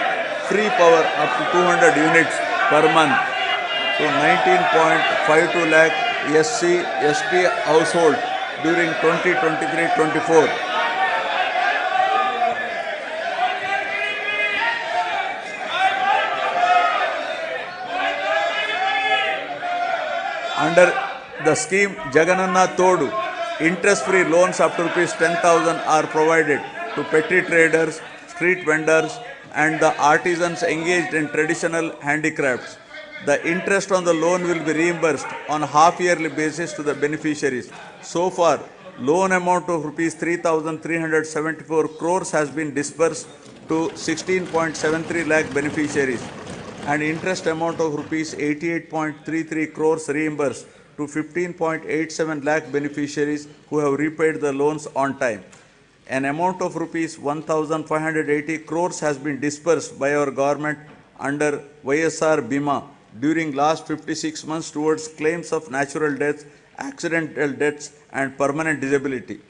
free power up to 200 units per month to 19.52 lakh SC/ST household during 2023-24. Under the scheme Jagananna Todu, interest-free loans up to rupees 10,000 are provided to petty traders, street vendors and the artisans engaged in traditional handicrafts. The interest on the loan will be reimbursed on a half-yearly basis to the beneficiaries. So far, loan amount of rupees 3,374 crores has been disbursed to 16.73 lakh beneficiaries and interest amount of rupees 88.33 crores reimbursed to 15.87 lakh beneficiaries who have repaid the loans on time. An amount of rupees 1,580 crores has been disbursed by our government under YSR Bima during last 56 months towards claims of natural deaths, accidental deaths and permanent disability.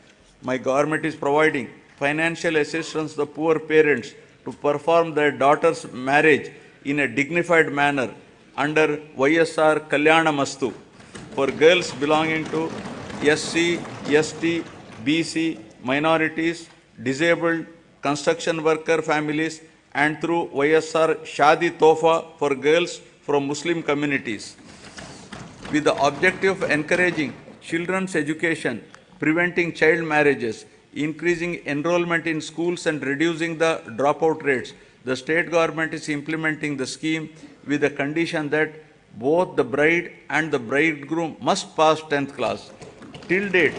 My government is providing financial assistance to the poor parents to perform their daughter's marriage in a dignified manner under YSR Kalyana Mastu for girls belonging to SC, ST, BC, minorities, disabled, construction worker families and through YSR Shadi Tofa for girls from Muslim communities. With the objective of encouraging children's education, preventing child marriages, increasing enrollment in schools and reducing the dropout rates, the state government is implementing the scheme with the condition that both the bride and the bridegroom must pass 10th class. Till date,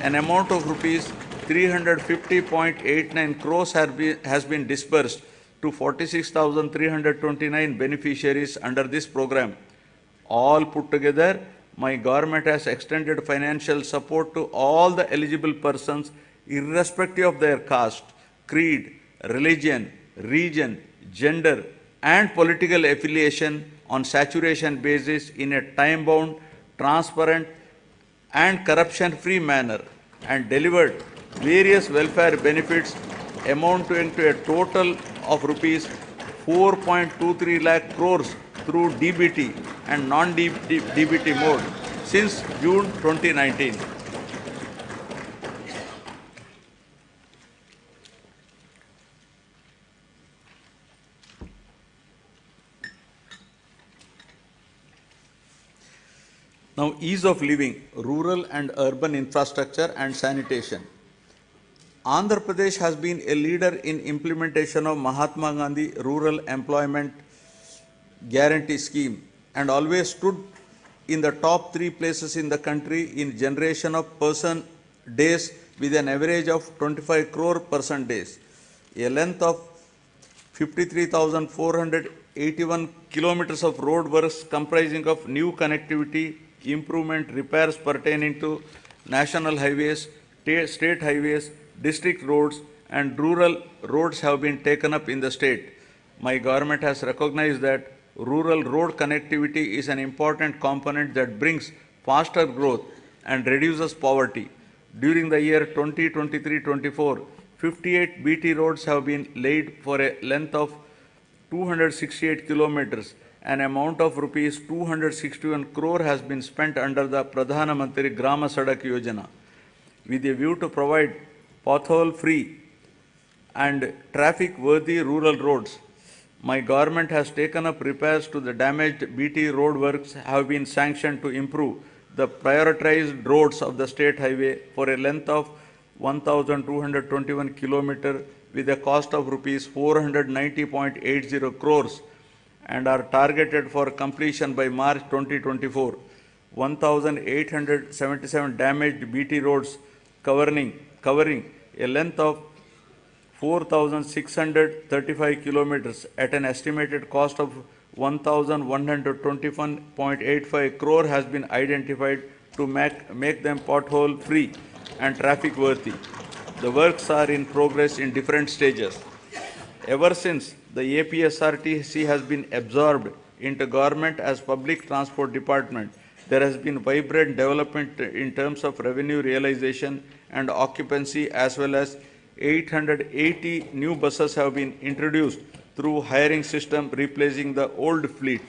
an amount of rupees 350.89 crores has been disbursed to 46,329 beneficiaries under this program. All put together, my government has extended financial support to all the eligible persons irrespective of their caste, creed, religion, region, gender and political affiliation on saturation basis in a time-bound, transparent and corruption-free manner and delivered various welfare benefits amounting to a total of rupees 4.23 lakh crores through DBT and non-DBT mode since June 2019. Now, ease of living, rural and urban infrastructure and sanitation. Andhra Pradesh has been a leader in implementation of Mahatma Gandhi Rural Employment Guarantee Scheme and always stood in the top 3 places in the country in generation of person days with an average of 25 crore person days. A length of 53,481 kilometers of road works comprising of new connectivity, improvement, repairs pertaining to national highways, state highways, district roads and rural roads have been taken up in the state. My government has recognized that rural road connectivity is an important component that brings faster growth and reduces poverty. During the year 2023-24, 58 BT roads have been laid for a length of 268 kilometers. An amount of rupees 261 crore has been spent under the Pradhana Mantri Grama Sadak Yojana with a view to provide pothole-free and traffic-worthy rural roads. My government has taken up repairs to the damaged BT road works have been sanctioned to improve the prioritized roads of the state highway for a length of 1,221 km with a cost of rupees 490.80 crores and are targeted for completion by March 2024. 1,877 damaged BT roads covering a length of 4,635 kilometers at an estimated cost of 1,121.85 crore has been identified to make them pothole free and traffic worthy. The works are in progress in different stages. Ever since the APSRTC has been absorbed into government as public transport department, there has been vibrant development in terms of revenue realization and occupancy, as well as 880 new buses have been introduced through hiring system replacing the old fleet.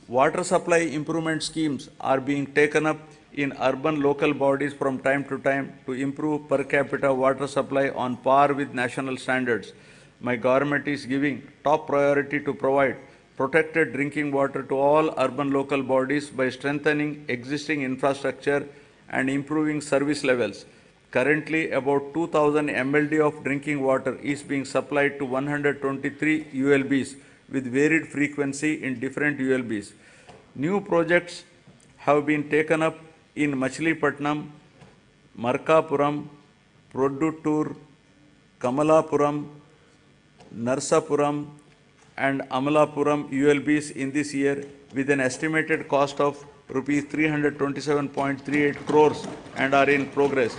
Water supply improvement schemes are being taken up in urban local bodies from time to time to improve per capita water supply on par with national standards. My government is giving top priority to provide protected drinking water to all urban local bodies by strengthening existing infrastructure and improving service levels. Currently, about 2,000 MLD of drinking water is being supplied to 123 ULBs with varied frequency in different ULBs. New projects have been taken up in Machilipatnam, Markapuram, Produttur, Kamalapuram, Narsapuram, and Amalapuram ULBs in this year with an estimated cost of rupees 327.38 crores and are in progress.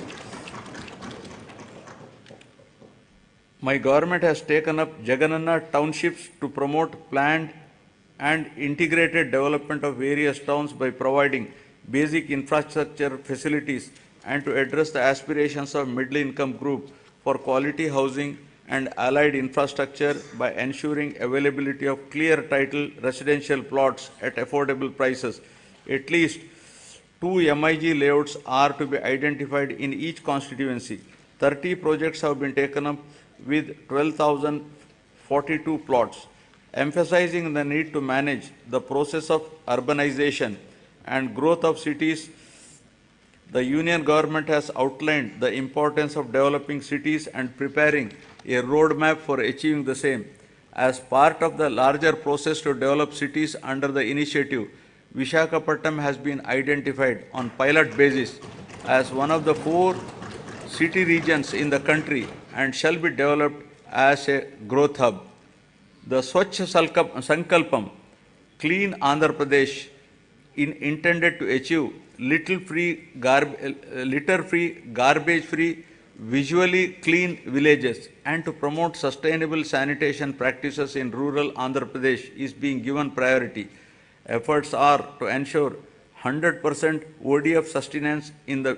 My government has taken up Jagan townships to promote planned and integrated development of various towns by providing basic infrastructure facilities and to address the aspirations of middle income group for quality housing and allied infrastructure by ensuring availability of clear title residential plots at affordable prices. At least 2 MIG layouts are to be identified in each constituency. 30 projects have been taken up with 12,042 plots, emphasizing the need to manage the process of urbanization and growth of cities. The Union government has outlined the importance of developing cities and preparing a roadmap for achieving the same. As part of the larger process to develop cities under the initiative, Visakhapatnam has been identified on pilot basis as one of the 4 city regions in the country and shall be developed as a growth hub. The Swachh Sankalpam, Clean Andhra Pradesh, intended to achieve litter-free, garbage-free, visually clean villages and to promote sustainable sanitation practices in rural Andhra Pradesh is being given priority. Efforts are to ensure 100% ODF sustenance in the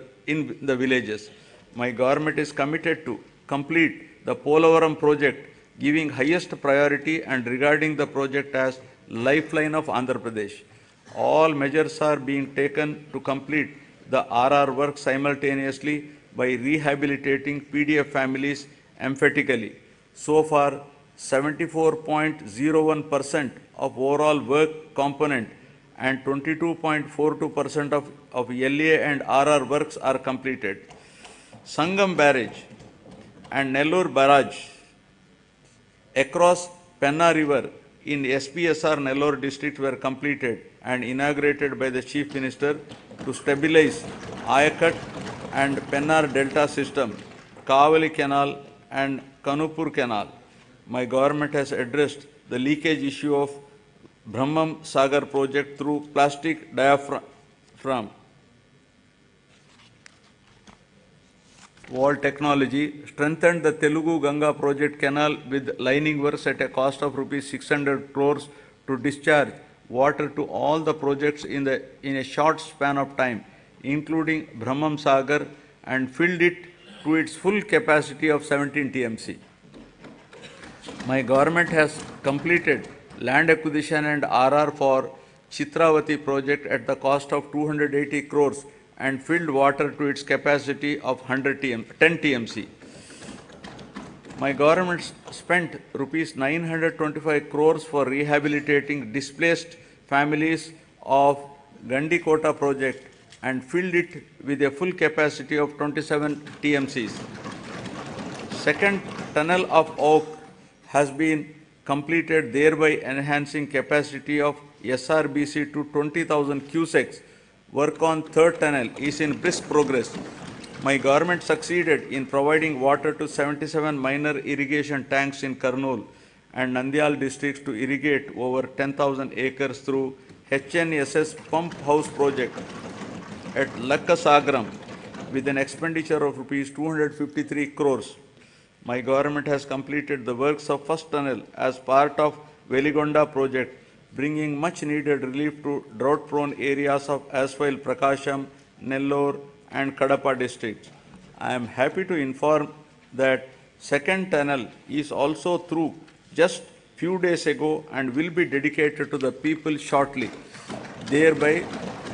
villages. My government is committed to complete the Polavaram project, giving highest priority and regarding the project as lifeline of Andhra Pradesh. All measures are being taken to complete the RR work simultaneously by rehabilitating PDF families emphatically. So far, 74.01% of overall work component and 22.42% of LA and RR works are completed. Sangam Barrage and Nellore Barrage across Penna River in SPSR Nellore district were completed and inaugurated by the Chief Minister to stabilize Ayakat and Pennar Delta system, Kavali Canal and Kanupur Canal. My government has addressed the leakage issue of Brahmam Sagar project through plastic diaphragm wall technology, strengthened the Telugu Ganga project canal with lining works at a cost of rupees 600 crores to discharge water to all the projects in a short span of time, including Brahmam Sagar, and filled it to its full capacity of 17 TMC. My government has completed land acquisition and RR for Chitravati project at the cost of 280 crores and filled water to its capacity of 10 TMC. My government spent rupees 925 crores for rehabilitating displaced families of Gandikota project and filled it with a full capacity of 27 TMCs. Second tunnel of Oak has been completed, thereby enhancing capacity of SRBC to 20,000 cusecs. Work on third tunnel is in brisk progress. My government succeeded in providing water to 77 minor irrigation tanks in Kurnool and Nandyal districts to irrigate over 10,000 acres through HNSS pump house project at Lakkasagram with an expenditure of rupees 253 crores. My government has completed the works of first tunnel as part of Veligonda project, bringing much needed relief to drought-prone areas of as well Prakasham, Nellore and Kadapa districts. I am happy to inform that second tunnel is also through just few days ago and will be dedicated to the people shortly. Thereby,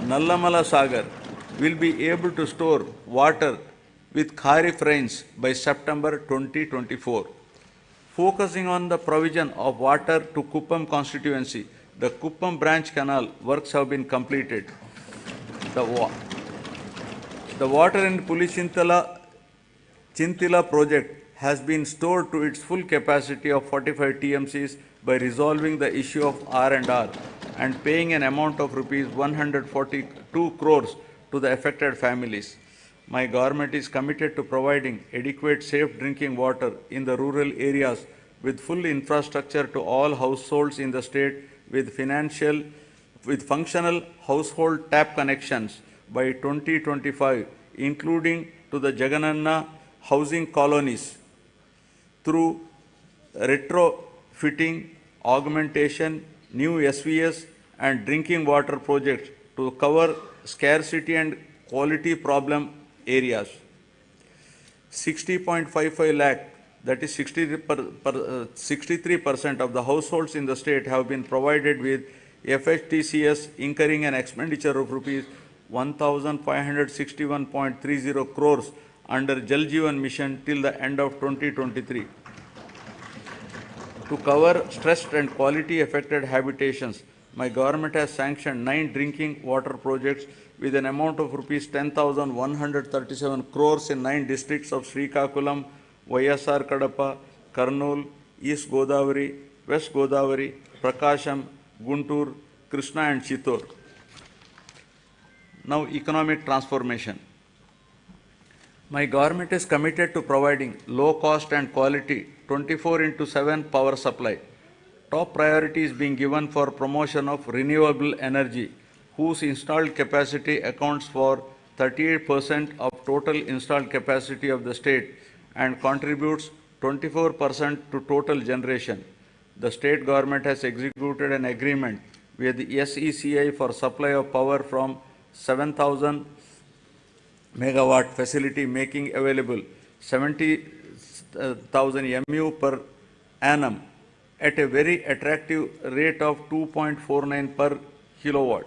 Nallamala Sagar will be able to store water with Kharif rains by September 2024. Focusing on the provision of water to Kuppam constituency, the Kuppam branch canal works have been completed. The water in Chintila project has been stored to its full capacity of 45 TMCs by resolving the issue of R&R and paying an amount of rupees 142 crores to the affected families. My government is committed to providing adequate safe drinking water in the rural areas with full infrastructure to all households in the state with functional household tap connections by 2025, including to the Jagan housing colonies through retrofitting, augmentation, new SVS and drinking water projects to cover scarcity and quality problem areas. 60.55 lakh, that is 63% of the households in the state have been provided with FHTCS, incurring an expenditure of rupees 1,561.30 crores under Jal Jeevan Mission till the end of 2023. To cover stressed and quality affected habitations, my government has sanctioned 9 drinking water projects with an amount of rupees 10,137 crores in 9 districts of Srikakulam, YSR Kadapa, Kurnool, East Godavari, West Godavari, Prakasham, Guntur, Krishna and Chittor. Now, economic transformation. My government is committed to providing low cost and quality 24/7 power supply. Top priority is being given for promotion of renewable energy, whose installed capacity accounts for 38% of total installed capacity of the state and contributes 24% to total generation. The state government has executed an agreement with the SECI for supply of power from 7,000 megawatt facility, making available 70,000 MU per annum at a very attractive rate of 2.49 per kilowatt.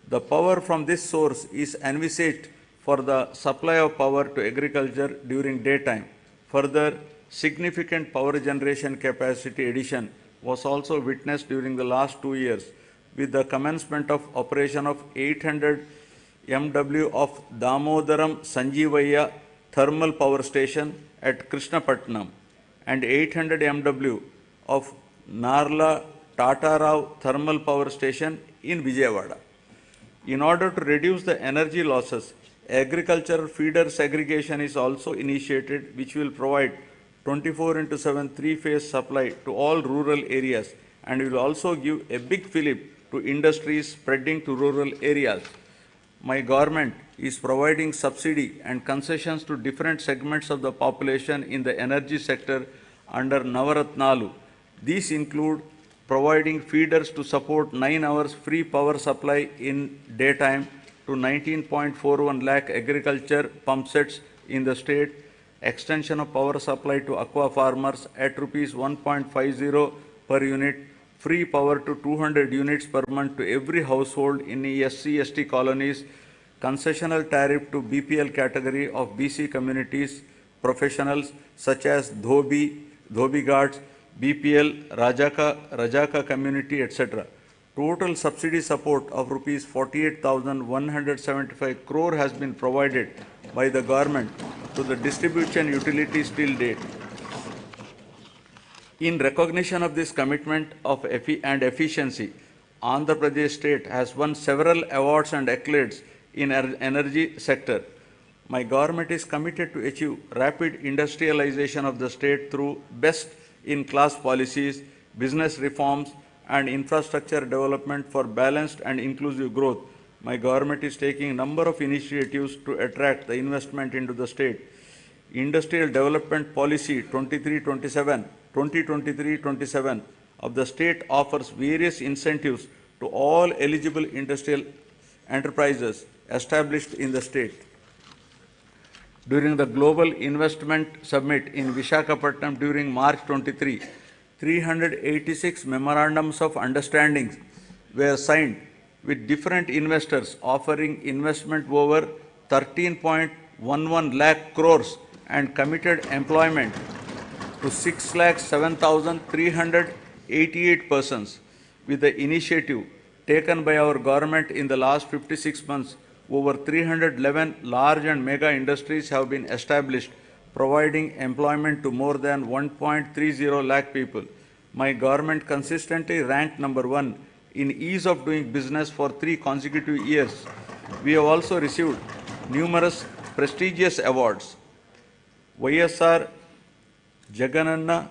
The power from this source is envisaged for the supply of power to agriculture during daytime. Further, significant power generation capacity addition was also witnessed during the last 2 years with the commencement of operation of 800 MW of Damodaram Sanjeevaya thermal power station at Krishnapatnam and 800 MW of Narla Tatarao thermal power station in Vijayawada. In order to reduce the energy losses, agricultural feeder segregation is also initiated, which will provide 24/7 3-phase supply to all rural areas and will also give a big fillip to industries spreading to rural areas. My government is providing subsidy and concessions to different segments of the population in the energy sector under Navaratnalu. These include providing feeders to support 9 hours free power supply in daytime to 19.41 lakh agriculture pump sets in the state, extension of power supply to aqua farmers at rupees 1.50 per unit, free power to 200 units per month to every household in the SC/ST colonies, concessional tariff to BPL category of BC communities, professionals such as Dhobi guards, BPL, Rajaka community, etc. Total subsidy support of rupees 48,175 crore has been provided by the government to the distribution utilities till date. In recognition of this commitment of efficiency, Andhra Pradesh state has won several awards and accolades in energy sector. My government is committed to achieve rapid industrialization of the state through best-in-class policies, business reforms, and infrastructure development for balanced and inclusive growth. My government is taking a number of initiatives to attract the investment into the state. Industrial Development Policy 2023-27 of the state offers various incentives to all eligible industrial enterprises established in the state. During the Global Investment Summit in Visakhapatnam during March 23, 386 memorandums of understanding were signed with different investors offering investment over 13.11 lakh crores and committed employment to 6,07,388 persons. With the initiative taken by our government in the last 56 months, over 311 large and mega industries have been established, providing employment to more than 1.30 lakh people. My government consistently ranked number 1 in ease of doing business for 3 consecutive years. We have also received numerous prestigious awards. YSR Jagan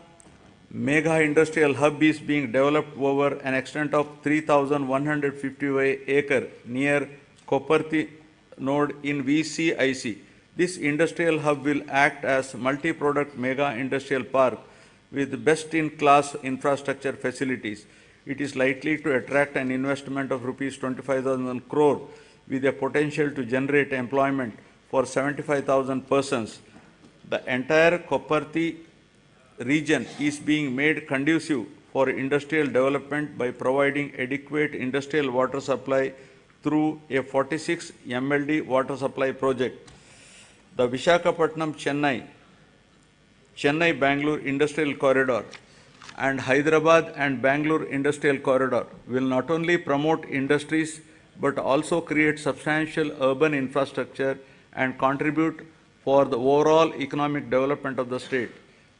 Mega Industrial Hub is being developed over an extent of 3,150 acre near Koparthi node in VCIC. This industrial hub will act as multi-product mega industrial park with best-in-class infrastructure facilities. It is likely to attract an investment of rupees 25,000 crore with a potential to generate employment for 75,000 persons. The entire Koparthi region is being made conducive for industrial development by providing adequate industrial water supply through a 46 MLD water supply project. The Chennai-Bangalore Industrial Corridor and Hyderabad and Bangalore Industrial Corridor will not only promote industries but also create substantial urban infrastructure and contribute for the overall economic development of the state.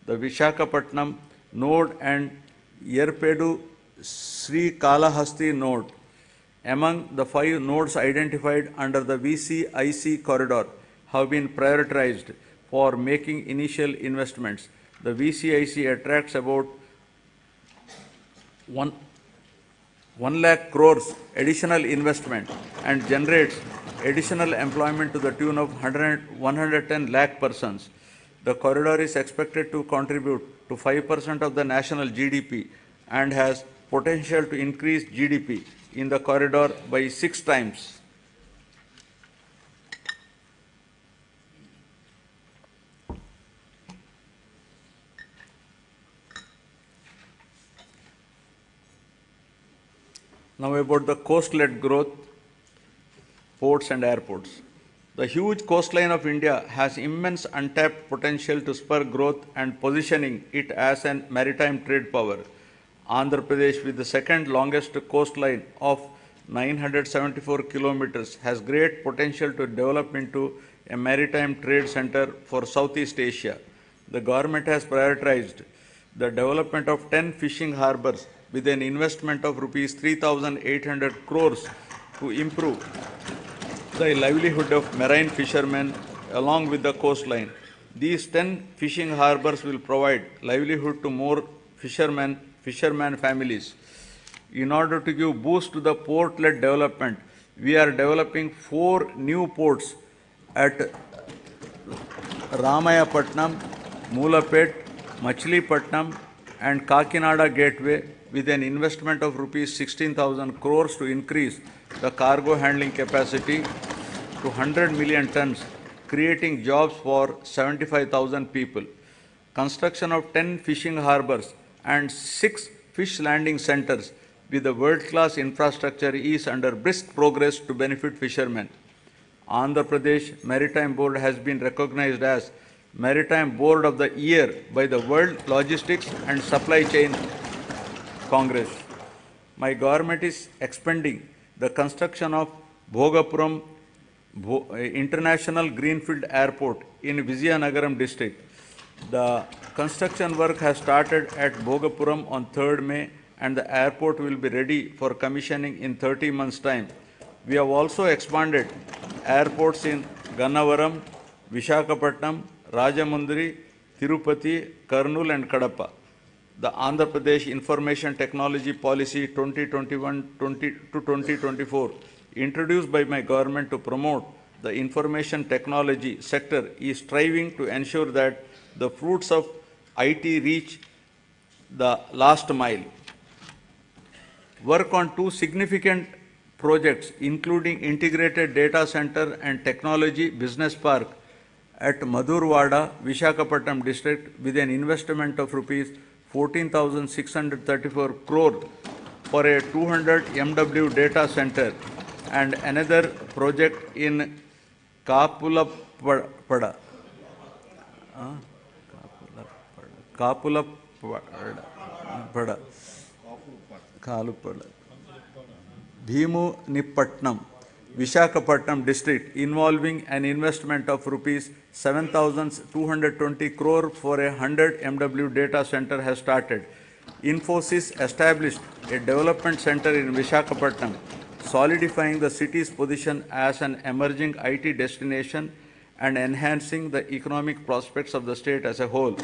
The Visakhapatnam node and Yerpedu Sri Kalahasti node, among the 5 nodes identified under the VCIC corridor, have been prioritized for making initial investments. The VCIC attracts about 1 lakh crores additional investment and generates additional employment to the tune of 110 lakh persons. The corridor is expected to contribute to 5% of the national GDP and has potential to increase GDP in the corridor by 6 times. Now about the coast-led growth, ports and airports. The huge coastline of India has immense untapped potential to spur growth and positioning it as a maritime trade power. Andhra Pradesh, with the second longest coastline of 974 kilometers, has great potential to develop into a maritime trade center for Southeast Asia. The government has prioritized the development of 10 fishing harbors with an investment of rupees 3,800 crores to improve the livelihood of marine fishermen along with the coastline. These 10 fishing harbors will provide livelihood to more fishermen families. In order to give boost to the port-led development, we are developing 4 new ports at Ramayapatnam, Moolapet, Machilipatnam and Kakinada Gateway with an investment of rupees 16,000 crores to increase the cargo handling capacity to 100 million tons, creating jobs for 75,000 people. Construction of 10 fishing harbors and 6 fish landing centers with a world-class infrastructure is under brisk progress to benefit fishermen. Andhra Pradesh Maritime Board has been recognized as Maritime Board of the Year by the World Logistics and Supply Chain Congress. My government is expanding the construction of Bhogapuram International Greenfield Airport in Vizianagaram district. The construction work has started at Bhogapuram on 3rd May and the airport will be ready for commissioning in 30 months' time. We have also expanded airports in Gannavaram, Vishakhapatnam, Rajamundry, Tirupati, Kurnool and Kadapa. The Andhra Pradesh Information Technology Policy 2021 to 2024, introduced by my government to promote the information technology sector, is striving to ensure that the fruits of IT reach the last mile. Work on two significant projects, including integrated data center and technology business park at Madhurwada, Vishakhapatnam district, with an investment of rupees 14,634 crore for a 200 MW data center, and another project in Kapulapada, Bhimunipatnam, Vishakhapatnam district, involving an investment of rupees 7,220 crore for a 100 MW data center has started. Infosys established a development center in Vishakhapatnam, solidifying the city's position as an emerging IT destination and enhancing the economic prospects of the state as a whole.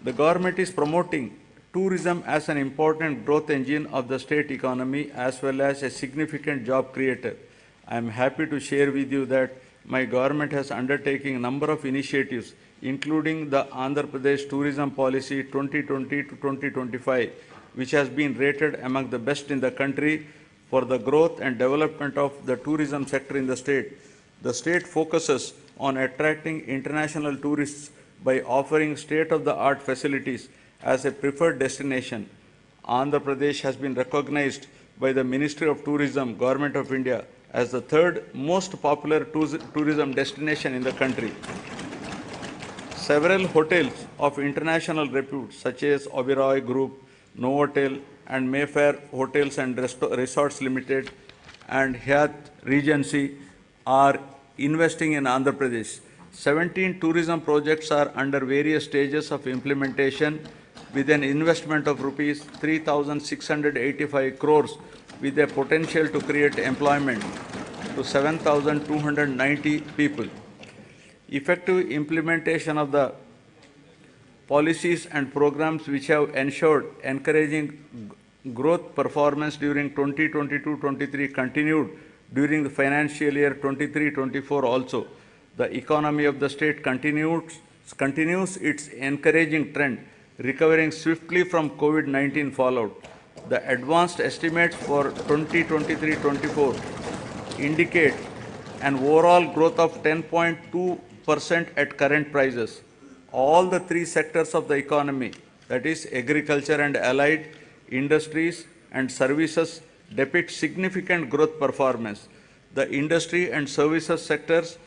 The government is promoting tourism as an important growth engine of the state economy as well as a significant job creator. I am happy to share with you that my government has undertaken a number of initiatives, including the Andhra Pradesh Tourism Policy 2020 to 2025, which has been rated among the best in the country for the growth and development of the tourism sector in the state. The state focuses on attracting international tourists by offering state-of-the-art facilities as a preferred destination. Andhra Pradesh has been recognized by the Ministry of Tourism, Government of India, as the third most popular tourism destination in the country. Several hotels of international repute, such as Oberoi Group, Novotel, and Mayfair Hotels and Resorts Limited, and Hyatt Regency, are investing in Andhra Pradesh. 17 tourism projects are under various stages of implementation, with an investment of rupees 3,685 crores, with a potential to create employment to 7,290 people. Effective implementation of the policies and programs which have ensured encouraging growth performance during 2022-23 continued during the financial year 23-24 also. The economy of the state continues its encouraging trend, recovering swiftly from COVID-19 fallout. The advanced estimates for 2023-24 indicate an overall growth of 10.2% at current prices. All the three sectors of the economy, that is agriculture and allied, industries and services, depict significant growth performance. The industry and services sectors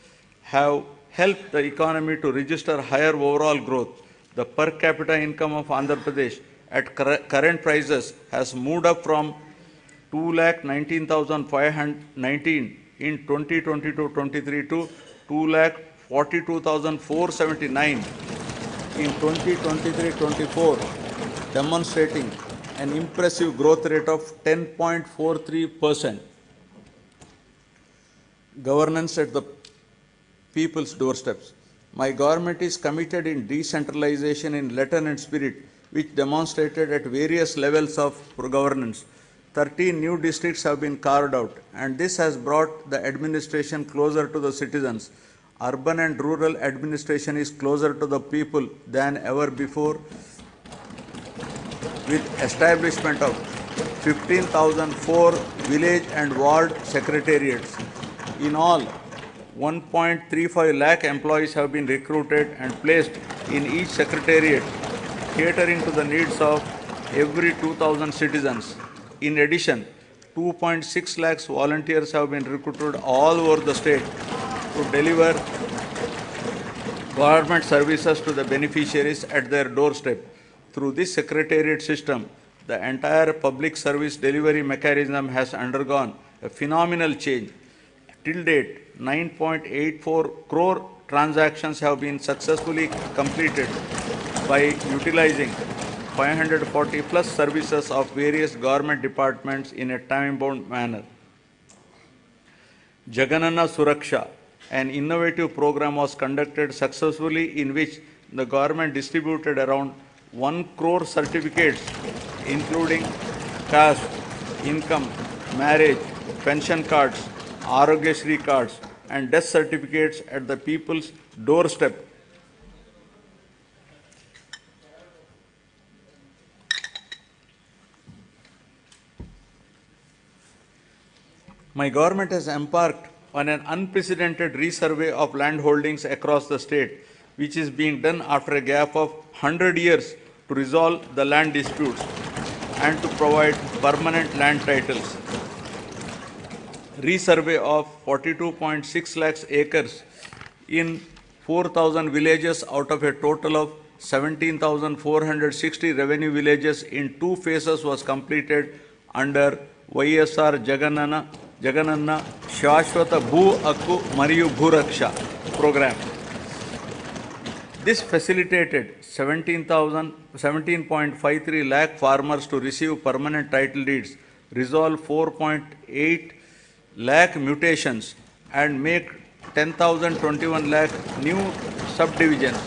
have helped the economy to register higher overall growth. The per capita income of Andhra Pradesh at current prices has moved up from 2,19,519 in 2022-23 to 2,42,479 in 2023-24, demonstrating an impressive growth rate of 10.43%. Governance at the people's doorsteps. My government is committed in decentralization in letter and spirit, which demonstrated at various levels of governance. 13 new districts have been carved out, and this has brought the administration closer to the citizens. Urban and rural administration is closer to the people than ever before, with establishment of 15,004 village and ward secretariats. In all, 1.35 lakh employees have been recruited and placed in each secretariat, catering to the needs of every 2,000 citizens. In addition, 2.6 lakhs volunteers have been recruited all over the state to deliver government services to the beneficiaries at their doorstep. Through this secretariat system, the entire public service delivery mechanism has undergone a phenomenal change. Till date, 9.84 crore transactions have been successfully completed by utilizing 540 plus services of various government departments in a time-bound manner. Jagan Suraksha, an innovative program, was conducted successfully in which the government distributed around 1 crore certificates including caste, income, marriage, pension cards, Arogyasri cards and death certificates at the people's doorstep. My government has embarked on an unprecedented resurvey of land holdings across the state, which is being done after a gap of 100 years to resolve the land disputes and to provide permanent land titles. Resurvey of 42.6 lakhs acres in 4,000 villages out of a total of 17,460 revenue villages in 2 phases was completed under YSR Jaganana Shashwata Bhu Akku Mariyu Bhuraksha program. This facilitated 17.53 lakh farmers to receive permanent title deeds, resolve 4.8 lakh mutations and make 10,021 lakh new subdivisions.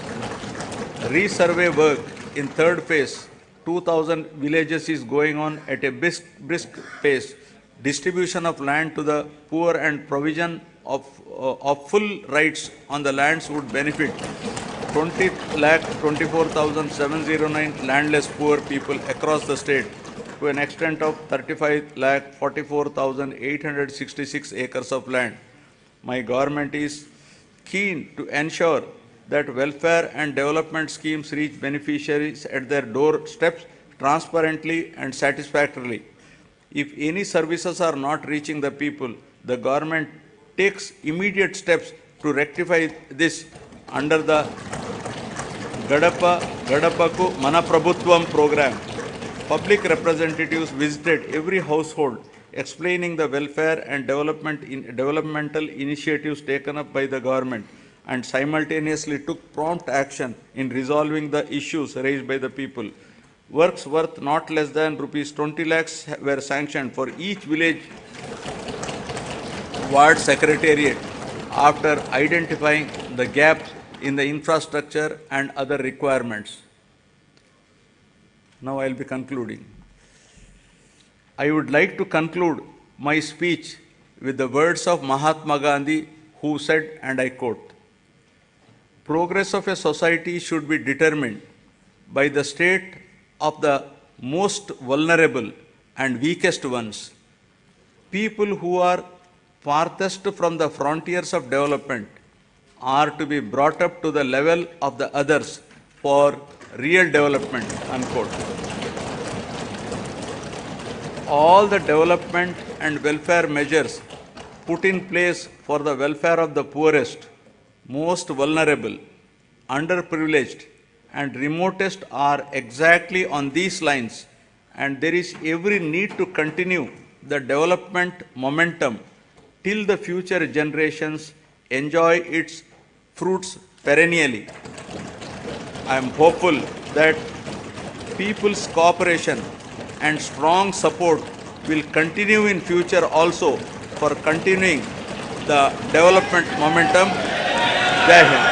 Resurvey work in third phase, 2,000 villages is going on at a brisk pace. Distribution of land to the poor and provision of full rights on the lands would benefit 20,24,709 landless poor people across the state to an extent of 35,44,866 acres of land. My government is keen to ensure that welfare and development schemes reach beneficiaries at their doorsteps transparently and satisfactorily. If any services are not reaching the people, the government takes immediate steps to rectify this under the Gadapaku Manaprabhutvam program. Public representatives visited every household explaining the welfare and developmental initiatives taken up by the government and simultaneously took prompt action in resolving the issues raised by the people. Works worth not less than rupees 20 lakhs were sanctioned for each village ward secretariat after identifying the gaps in the infrastructure and other requirements. Now I will be concluding. I would like to conclude my speech with the words of Mahatma Gandhi, who said, and I quote, "Progress of a society should be determined by the state of the most vulnerable and weakest ones. People who are farthest from the frontiers of development are to be brought up to the level of the others for real development," unquote. All the development and welfare measures put in place for the welfare of the poorest, most vulnerable, underprivileged, and remotest are exactly on these lines, and there is every need to continue the development momentum till the future generations enjoy its fruits perennially. I am hopeful that people's cooperation and strong support will continue in future also for continuing the development momentum. Jai Hind.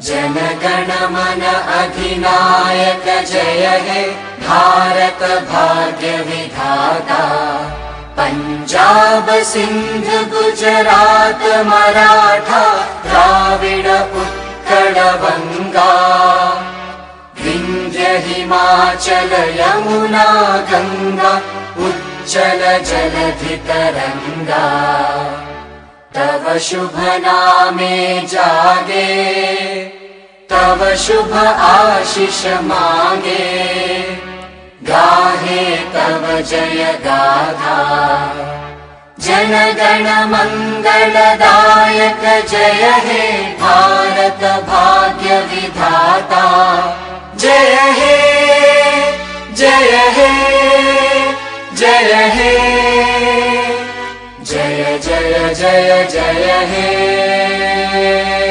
Jana Gana मन अधिनायक जय हे भारत भाग्य विधाता। पंजाब सिंध गुजरात मराठा द्राविड उत्कल बंगा, विंध्य हिमाचल यमुना गंगा उज्जल जलधि तरंगा। तव शुभ नामे जागे, तव शुभ आशीष मांगे, गाहे तव जय गाथा जन गण मंगलदायक जय हे भारत भाग्य विधाता जय हे जय हे जय हे जय जय जय जय हे।